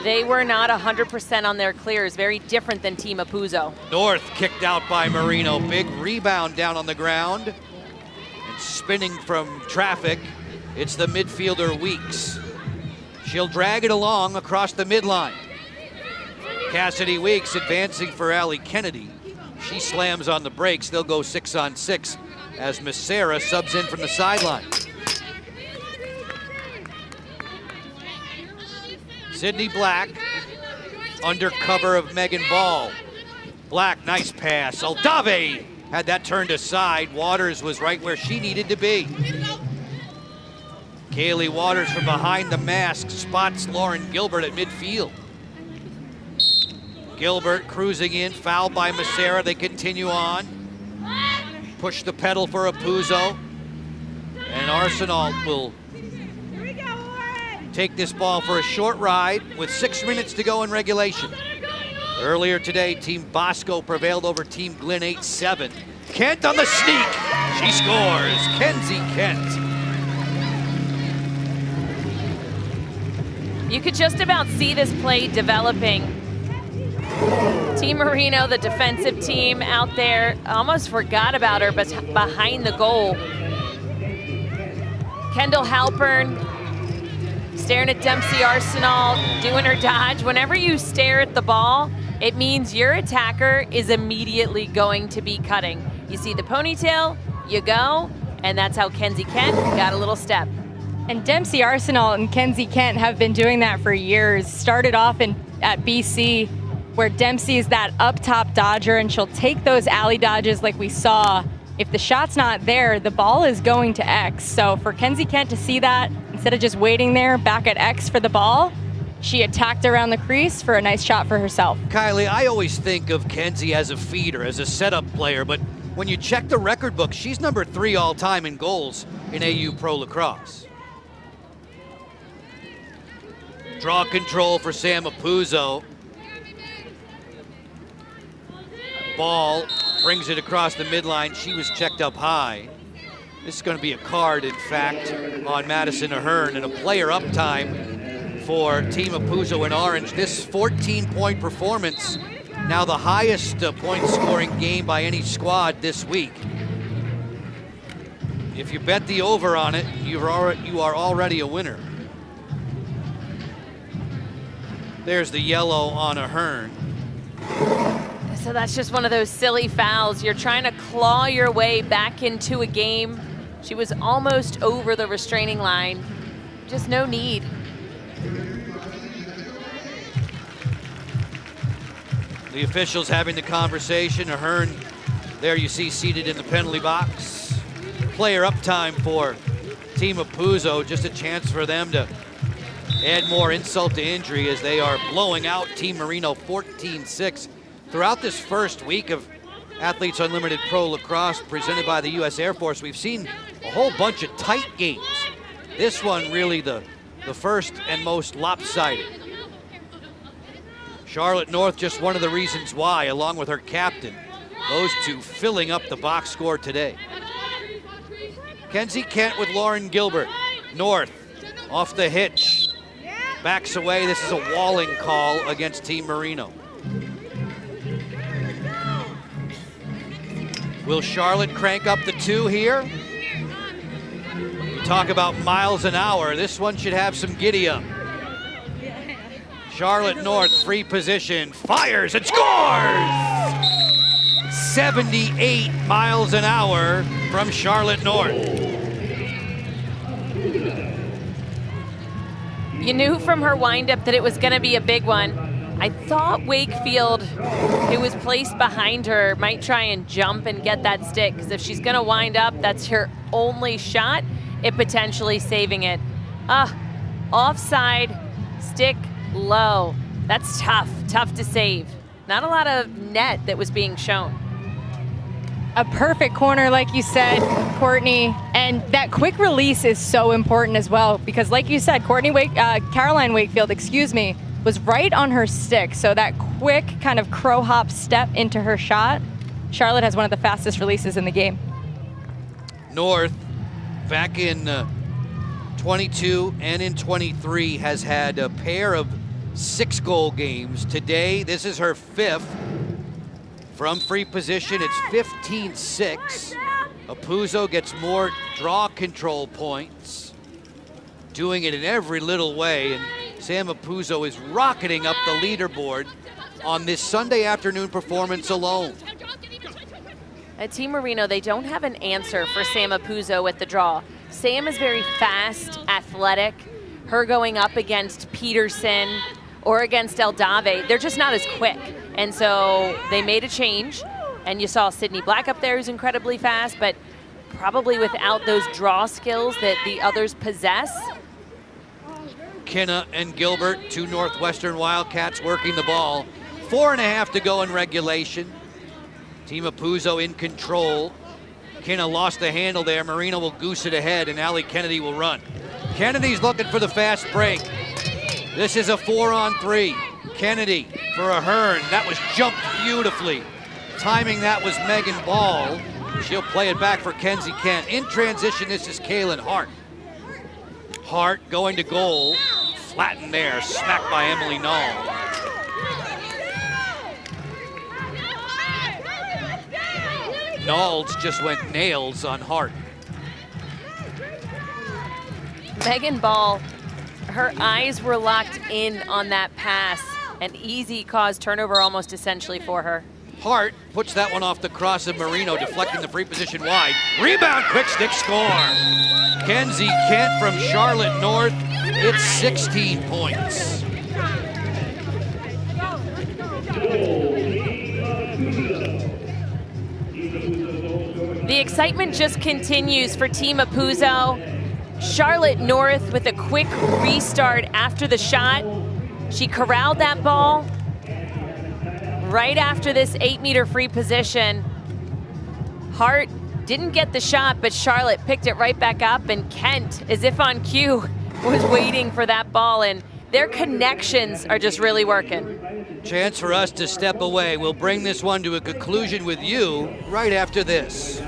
They were not 100% on their clears, very different than Team Apuzzo. North kicked out by Marino. Big rebound down on the ground. And spinning from traffic, it's the midfielder Weeks. She'll drag it along across the midline. Cassidy Weeks advancing for Allie Kennedy. She slams on the brakes. They'll go 6-on-6 as Miss Sarah subs in from the sideline. Sydney Black under cover of Megan Ball. Black, nice pass. Aldave had that turned aside. Waters was right where she needed to be. Kaylee Waters from behind the mask spots Lauren Gilbert at midfield. Gilbert cruising in, fouled by Massera. They continue on. Push the pedal for Apuzzo. And Arsenal will take this ball for a short ride with 6 minutes to go in regulation. Earlier today, Team Bosco prevailed over Team Glen 8-7. Kent on the sneak. She scores. Kenzie Kent. You could just about see this play developing. Team Marino, the defensive team out there, almost forgot about her, but behind the goal. Kendall Halpern staring at Dempsey Arsenal, doing her dodge. Whenever you stare at the ball, it means your attacker is immediately going to be cutting. You see the ponytail, you go, and that's how Kenzie Kent got a little step. And Dempsey Arsenal and Kenzie Kent have been doing that for years. Started off at BC, where Dempsey is that up top dodger, and she'll take those alley dodges like we saw. If the shot's not there, the ball is going to X. So for Kenzie Kent to see that, instead of just waiting there back at X for the ball, she attacked around the crease for a nice shot for herself. Kylie, I always think of Kenzie as a feeder, as a setup player, but when you check the record book, she's number 3 all time in goals in AU Pro Lacrosse. Draw control for Sam Apuzzo. Ball brings it across the midline. She was checked up high. This is going to be a card, in fact, on Madison Ahern, and a player up time for Team Apuzzo in orange. This 14-point performance, now the highest point scoring game by any squad this week. If you bet the over on it, you are already a winner. There's the yellow on Ahern. So that's just one of those silly fouls. You're trying to claw your way back into a game. She was almost over the restraining line. Just no need. The officials having the conversation. Ahern, there you see seated in the penalty box. Player up time for Team Apuzzo. Just a chance for them to add more insult to injury as they are blowing out Team Marino 14-6. Throughout this first week of Athletes Unlimited Pro Lacrosse presented by the U.S. Air Force, we've seen a whole bunch of tight games. This one really the first and most lopsided. Charlotte North just one of the reasons why, along with her captain. Those two filling up the box score today. Kenzie Kent with Lauren Gilbert. North off the hitch. Backs away. This is a walling call against Team Marino. Will Charlotte crank up the 2 here? You talk about miles an hour. This one should have some giddy up. Charlotte North, free position, fires and scores! 78 miles an hour from Charlotte North. You knew from her windup that it was gonna be a big one. I thought Wakefield, who was placed behind her, might try and jump and get that stick, because if she's gonna wind up, that's her only shot at potentially saving it. Offside, stick low. That's tough to save. Not a lot of net that was being shown. A perfect corner, like you said, Courtney, and that quick release is so important as well, because like you said, Caroline Wakefield, was right on her stick. So that quick kind of crow hop step into her shot. Charlotte has one of the fastest releases in the game. North back in 22 and in 23 has had a pair of 6-goal games. Today, this is her 5th. From free position, it's 15-6. Apuzzo gets more draw control points, doing it in every little way, and Sam Apuzzo is rocketing up the leaderboard on this Sunday afternoon performance alone. At Team Marino, they don't have an answer for Sam Apuzzo at the draw. Sam is very fast, athletic. Her going up against Peterson or against Eldave, they're just not as quick. And so they made a change, and you saw Sydney Black up there who's incredibly fast, but probably without those draw skills that the others possess. Kinna and Gilbert, 2 Northwestern Wildcats working the ball. 4.5 to go in regulation. Team Apuzzo in control. Kinna lost the handle there. Marino will goose it ahead, and Allie Kennedy will run. Kennedy's looking for the fast break. This is a 4-on-3. Kennedy for a Hearn. That was jumped beautifully. Timing that was Megan Ball. She'll play it back for Kenzie Kent. In transition, this is Kaylin Hart. Hart going to goal. Flattened there, smacked by Emily Nall. Nalls just went nails on Hart. Megan Ball, her eyes were locked in on that pass. An easy cause turnover almost essentially for her. Hart puts that one off the cross of Marino, deflecting the free position wide. Rebound, quick stick score. Kenzie Kent from Charlotte North. It's 16 points. The excitement just continues for Team Apuzzo. Charlotte North with a quick restart after the shot. She corralled that ball right after this 8-meter free position. Hart didn't get the shot, but Charlotte picked it right back up, and Kent, as if on cue, was waiting for that ball, and their connections are just really working. Chance for us to step away. We'll bring this one to a conclusion with you right after this.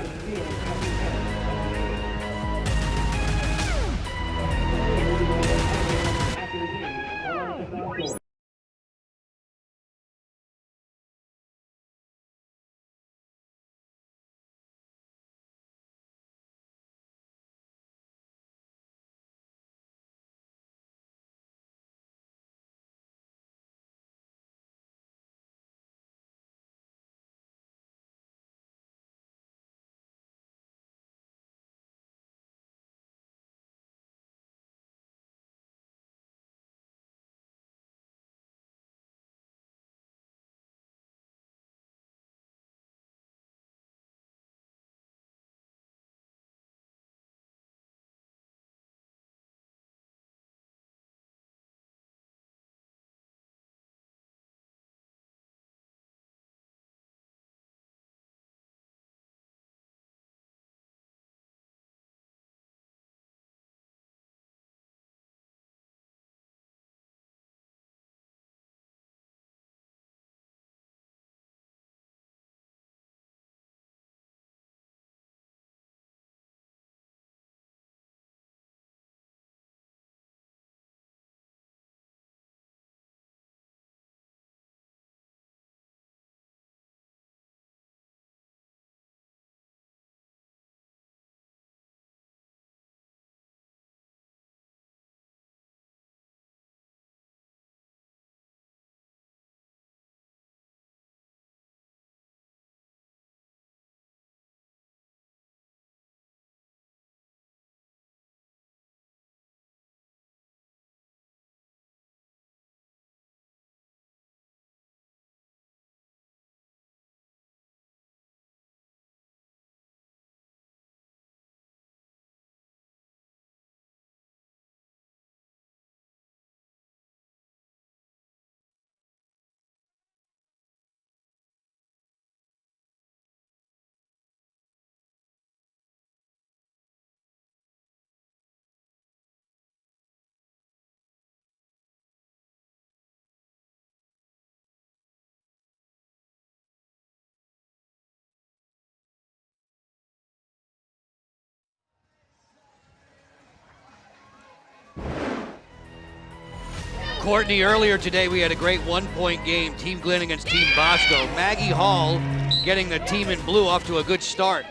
Courtney, earlier today we had a great one-point game, Team Glenn against Team Bosco. Maggie Hall getting the team in blue off to a good start.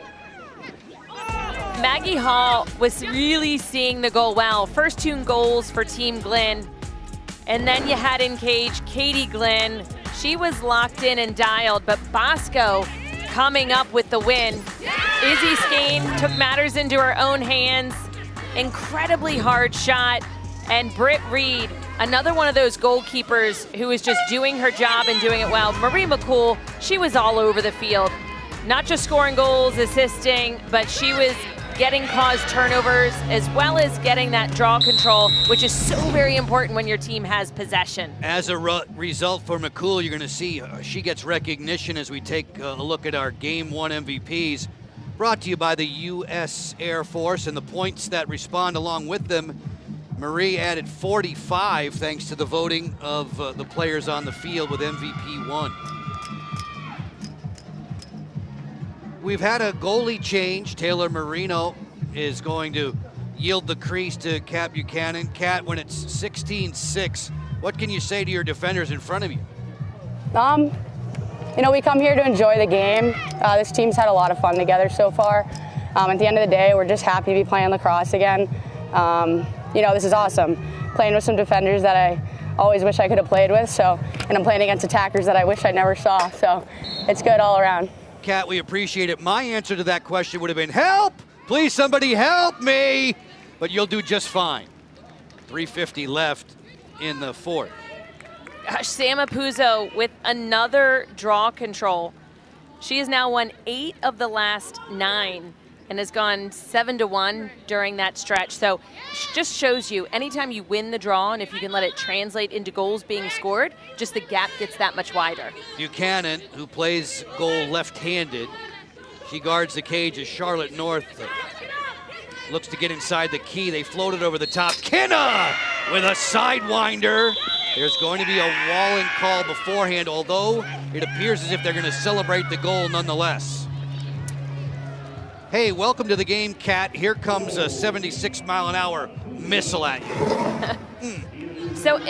Maggie Hall was really seeing the goal well. First 2 goals for Team Glenn. And then you had in cage Katie Glenn. She was locked in and dialed, but Bosco coming up with the win. Izzy Skane took matters into her own hands. Incredibly hard shot. And Britt Reed, another one of those goalkeepers who is just doing her job and doing it well. Marie McCool, she was all over the field. Not just scoring goals, assisting, but she was getting caused turnovers as well as getting that draw control, which is so very important when your team has possession. As a result for McCool, you're going to see she gets recognition as we take a look at our Game 1 MVPs. Brought to you by the U.S. Air Force and the points that respond along with them. Marie added 45 thanks to the voting of the players on the field with MVP 1. We've had a goalie change. Taylor Marino is going to yield the crease to Kat Buchanan. Kat, when it's 16-6, what can you say to your defenders in front of you? You know, we come here to enjoy the game. This team's had a lot of fun together so far. At the end of the day, we're just happy to be playing lacrosse again. You know, this is awesome. Playing with some defenders that I always wish I could have played with, and I'm playing against attackers that I wish I never saw, so it's good all around. Kat, we appreciate it. My answer to that question would have been, help! Please, somebody help me! But you'll do just fine. 3:50 left in the fourth. Gosh, Sam Apuzzo with another draw control. She has now won 8 of the last 9 and has gone 7-1 during that stretch. So it just shows you anytime you win the draw and if you can let it translate into goals being scored, just the gap gets that much wider. Buchanan, who plays goal left-handed, she guards the cage as Charlotte North looks to get inside the key. They floated over the top. Kinna with a sidewinder. There's going to be a walling call beforehand, although it appears as if they're going to celebrate the goal nonetheless. Hey, welcome to the game, Kat. Here comes a 76-mile-an-hour missile at you. So,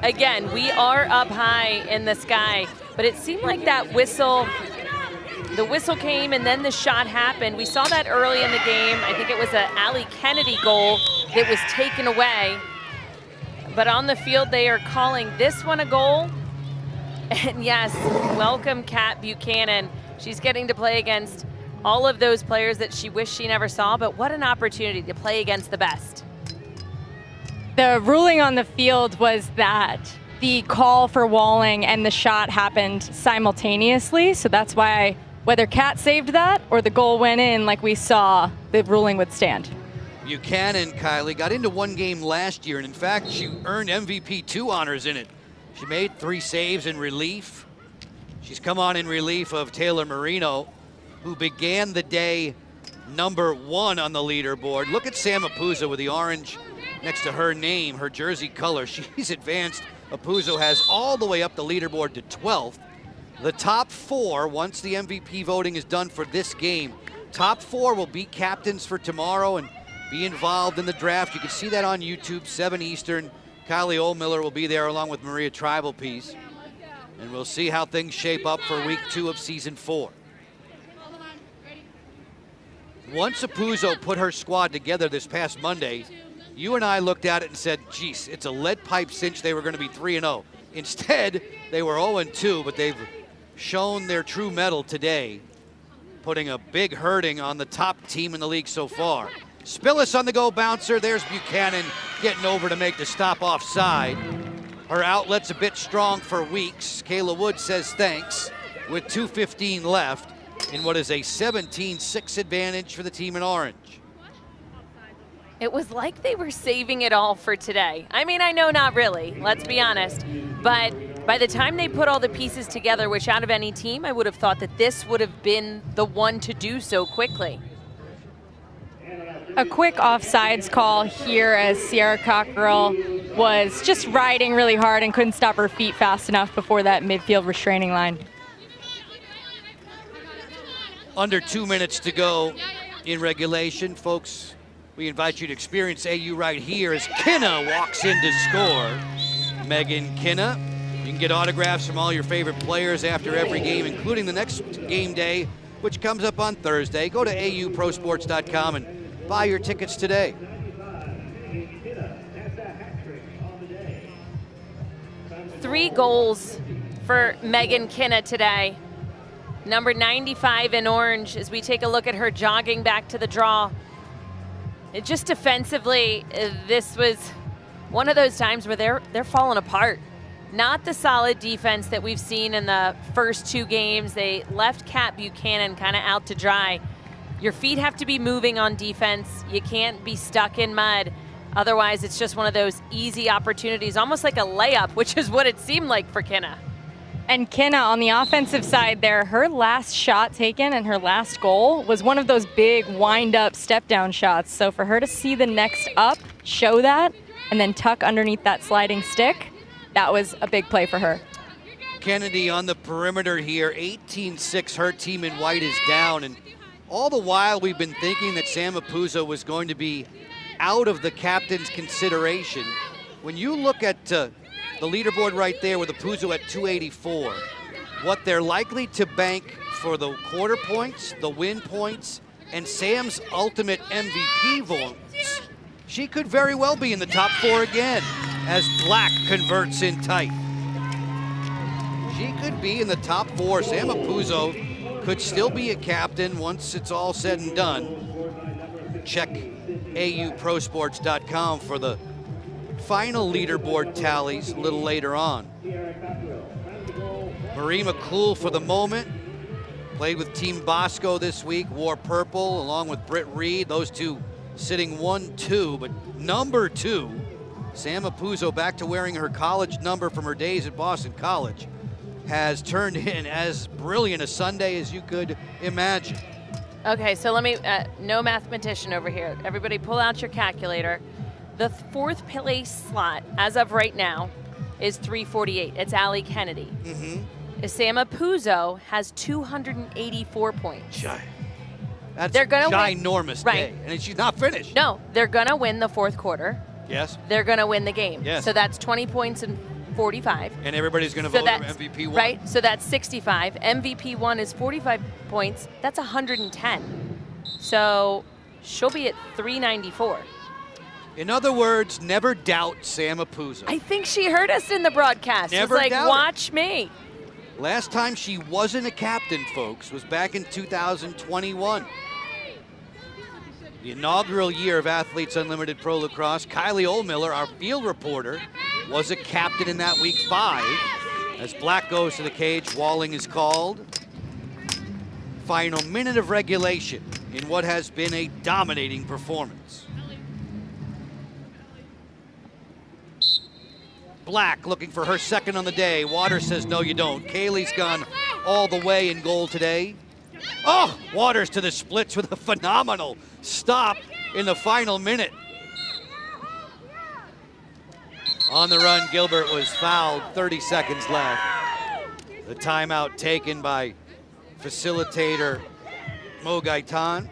again, we are up high in the sky, but it seemed like that whistle, the whistle came and then the shot happened. We saw that early in the game. I think it was an Allie Kennedy goal that was taken away. But on the field, they are calling this one a goal. And yes, welcome Kat Buchanan. She's getting to play against all of those players that she wished she never saw, but what an opportunity to play against the best. The ruling on the field was that the call for walling and the shot happened simultaneously, so that's why whether Kat saved that or the goal went in like we saw, the ruling would stand. Buchanan, Kylie, got into one game last year, and in fact, she earned MVP 2 honors in it. She made 3 saves in relief. She's come on in relief of Taylor Marino, who began the day #1 on the leaderboard. Look at Sam Apuzzo with the orange next to her name, her jersey color. She's advanced. Apuzzo has all the way up the leaderboard to 12th. The top 4, once the MVP voting is done for this game, top 4 will be captains for tomorrow and be involved in the draft. You can see that on YouTube, 7 Eastern. Kylie Oldmiller will be there along with Maria Tribalpiece. And we'll see how things shape up for week 2 of season 4. Once Apuzzo put her squad together this past Monday, you and I looked at it and said, geez, it's a lead pipe cinch they were going to be 3-0. Instead, they were 0-2, but they've shown their true mettle today, putting a big hurting on the top team in the league so far. Spillis on the go bouncer. There's Buchanan getting over to make the stop offside. Her outlet's a bit strong for Weeks. Kayla Wood says thanks with 2:15 left in what is a 17-6 advantage for the team in orange. It was like they were saving it all for today. I mean, I know not really, let's be honest. But by the time they put all the pieces together, which out of any team, I would have thought that this would have been the one to do so quickly. A quick offsides call here as Sierra Cockrell was just riding really hard and couldn't stop her feet fast enough before that midfield restraining line. Under 2 minutes to go in regulation, folks. We invite you to experience AU right here as Kinna walks in to score. Megan Kinna. You can get autographs from all your favorite players after every game, including the next game day, which comes up on Thursday. Go to auprosports.com and buy your tickets today. Three goals for Megan Kinna today. Number 95 in orange as we take a look at her jogging back to the draw. Just defensively, this was one of those times where they're falling apart. Not the solid defense that we've seen in the first two games. They left Kat Buchanan kind of out to dry. Your feet have to be moving on defense. You can't be stuck in mud. Otherwise, it's just one of those easy opportunities, almost like a layup, which is what it seemed like for Kinna. And Kinna, on the offensive side there, her last shot taken and her last goal was one of those big wind-up step-down shots. So for her to see the next up, show that, and then tuck underneath that sliding stick, that was a big play for her. Kennedy on the perimeter here, 18-6, her team in white is down. And all the while we've been thinking that Sam Apuzzo was going to be out of the captain's consideration. When you look at the leaderboard right there with Apuzzo at 284, what they're likely to bank for the quarter points, the win points, and Sam's ultimate MVP votes, she could very well be in the top four again as Black converts in tight. She could be in the top four. Sam Apuzzo could still be a captain once it's all said and done. Check auprosports.com for the final leaderboard tallies a little later on. Marie McCool for the moment. Played with Team Bosco this week, wore purple along with Britt Reed. Those two sitting 1-2, but number 2, Sam Apuzzo, back to wearing her college number from her days at Boston College, has turned in as brilliant a Sunday as you could imagine. Okay, so let me, no mathematician over here. Everybody pull out your calculator. The fourth place slot, as of right now, is 348. It's Allie Kennedy. Sam Apuzzo has 284 points. That's they're gonna ginormous win. day, and she's not finished. No, they're gonna win the fourth quarter. Yes. They're gonna win the game. Yes. So that's 20 points and 45. And everybody's gonna vote for MVP 1. Right, so that's 65. MVP 1 is 45 points. That's 110. So she'll be at 394. In other words, never doubt Sam Apuzzo. I think she heard us in the broadcast. Never it's like, doubt her. watch me. Last time she wasn't a captain, folks, was back in 2021. The inaugural year of Athletes Unlimited Pro Lacrosse. Kylie Oldmiller, our field reporter, was a captain in that week 5. As Black goes to the cage, Walling is called. Final minute of regulation in what has been a dominating performance. Black looking for her second on the day. Waters says, no, you don't. Kaylee's gone all the way in goal today. Oh, Waters to the splits with a phenomenal stop in the final minute. On the run, Gilbert was fouled, 30 seconds left. The timeout taken by facilitator Mo Gaitan.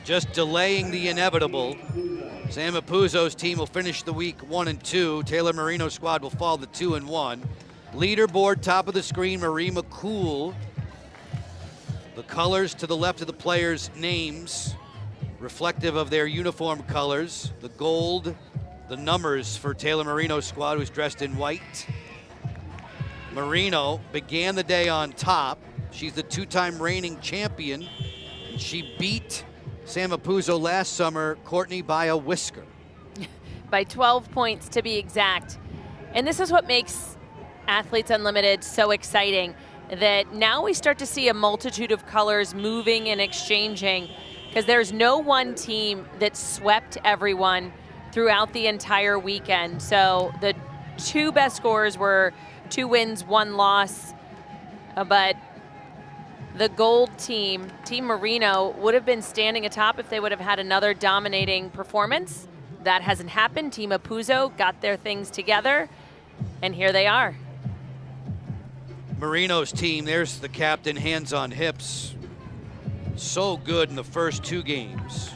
Just delaying the inevitable. Sam Apuzzo's team will finish the week 1-2. Taylor Marino's squad will fall to 2-1. Leaderboard, top of the screen, Marie McCool. The colors to the left of the players' names, reflective of their uniform colors. The gold, the numbers for Taylor Marino's squad, who's dressed in white. Marino began the day on top. She's the 2-time reigning champion, and she beat Sam Apuzzo last summer, Courtney, by a whisker. By 12 points to be exact. And this is what makes Athletes Unlimited so exciting, that now we start to see a multitude of colors moving and exchanging, because there's no one team that swept everyone throughout the entire weekend. So the 2 best scores were 2 wins, 1 loss, but the gold team, Team Marino, would have been standing atop if they would have had another dominating performance. That hasn't happened. Team Apuzzo got their things together, and here they are. Marino's team, there's the captain, hands on hips. So good in the first 2 games.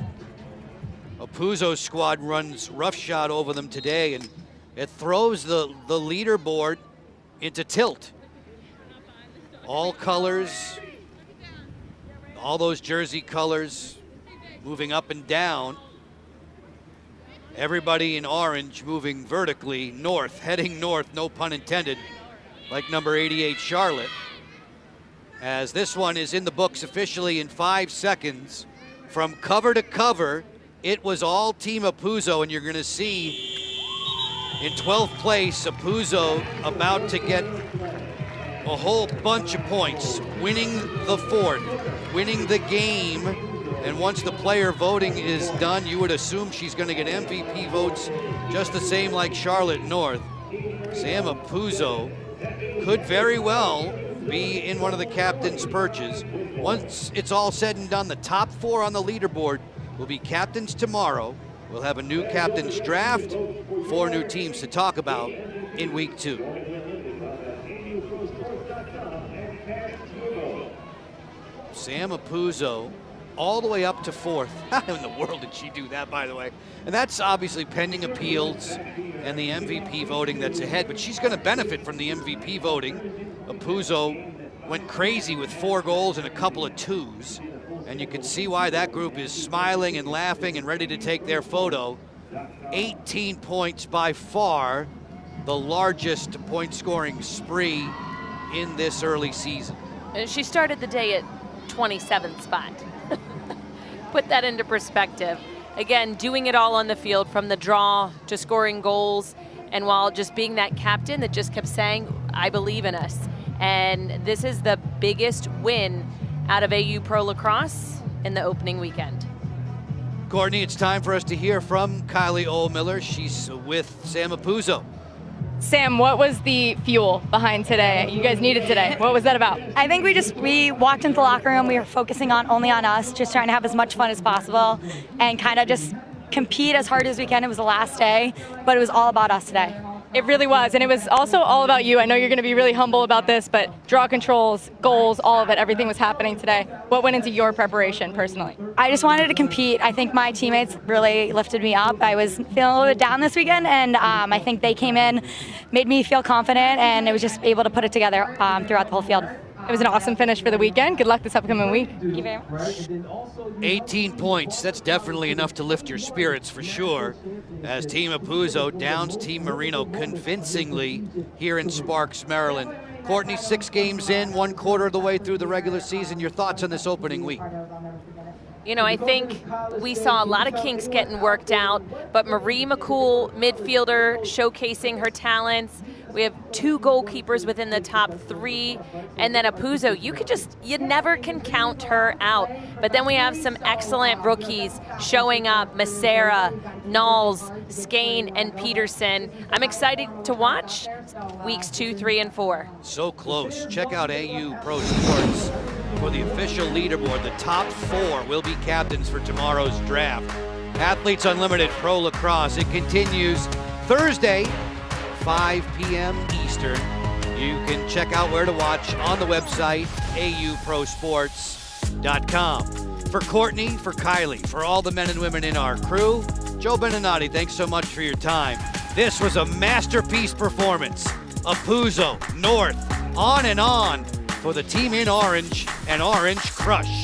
Apuzzo's squad runs roughshod over them today, and It throws the leaderboard into tilt. All colors, all those jersey colors moving up and down. Everybody in orange moving vertically north, heading north, no pun intended, like number 88 Charlotte. As this one is in the books officially in 5 seconds. From cover to cover, it was all Team Apuzzo, and you're gonna see in 12th place, Apuzzo about to get a whole bunch of points, winning the fourth, winning the game. And once the player voting is done, you would assume she's going to get MVP votes just the same like Charlotte North. Sam Apuzzo could very well be in one of the captain's perches. Once it's all said and done, the top 4 on the leaderboard will be captains tomorrow. We'll have a new captain's draft, 4 new teams to talk about in week 2. Sam Apuzzo all the way up to 4th. How in the world did she do that, by the way? And that's obviously pending appeals and the MVP voting that's ahead, but she's gonna benefit from the MVP voting. Apuzzo went crazy with 4 goals and a couple of 2s, and you can see why that group is smiling and laughing and ready to take their photo. 18 points, by far the largest point scoring spree in this early season. And she started the day at 27th spot. Put that into perspective. Again, doing it all on the field, from the draw to scoring goals, and while just being that captain that just kept saying, I believe in us. And this is the biggest win out of AU Pro Lacrosse in the opening weekend. Courtney, it's time for us to hear from Kylie Ohlmiller. She's with Sam Apuzzo. Sam, what was the fuel behind today? You guys needed today. What was that about? I think we walked into the locker room, we were focusing only on us, just trying to have as much fun as possible and kind of just compete as hard as we can. It was the last day, but it was all about us today. It really was, and it was also all about you. I know you're going to be really humble about this, but draw controls, goals, all of it, everything was happening today. What went into your preparation personally? I just wanted to compete. I think my teammates really lifted me up. I was feeling a little bit down this weekend, and I think they came in, made me feel confident, and it was just able to put it together throughout the whole field. It was an awesome finish for the weekend. Good luck this upcoming week. Thank you very much. 18 points, that's definitely enough to lift your spirits for sure, as Team Apuzzo downs Team Marino convincingly here in Sparks, Maryland. Courtney, 6 games in, 1/4 of the way through the regular season. Your thoughts on this opening week? You know, I think we saw a lot of kinks getting worked out, but Marie McCool, midfielder, showcasing her talents. We have 2 goalkeepers within the top 3, and then Apuzzo, you never can count her out. But then we have some excellent rookies showing up, Massera, Knowles, Skane, and Peterson. I'm excited to watch weeks 2, 3, and 4. So close. Check out AU Pro Sports for the official leaderboard. The top 4 will be captains for tomorrow's draft. Athletes Unlimited Pro Lacrosse. It continues Thursday, 5 p.m. Eastern. You can check out where to watch on the website, auprosports.com. For Courtney, for Kylie, for all the men and women in our crew, Joe Beninati, thanks so much for your time. This was a masterpiece performance. Apuzzo, North, on and on for the team in orange and Orange Crush.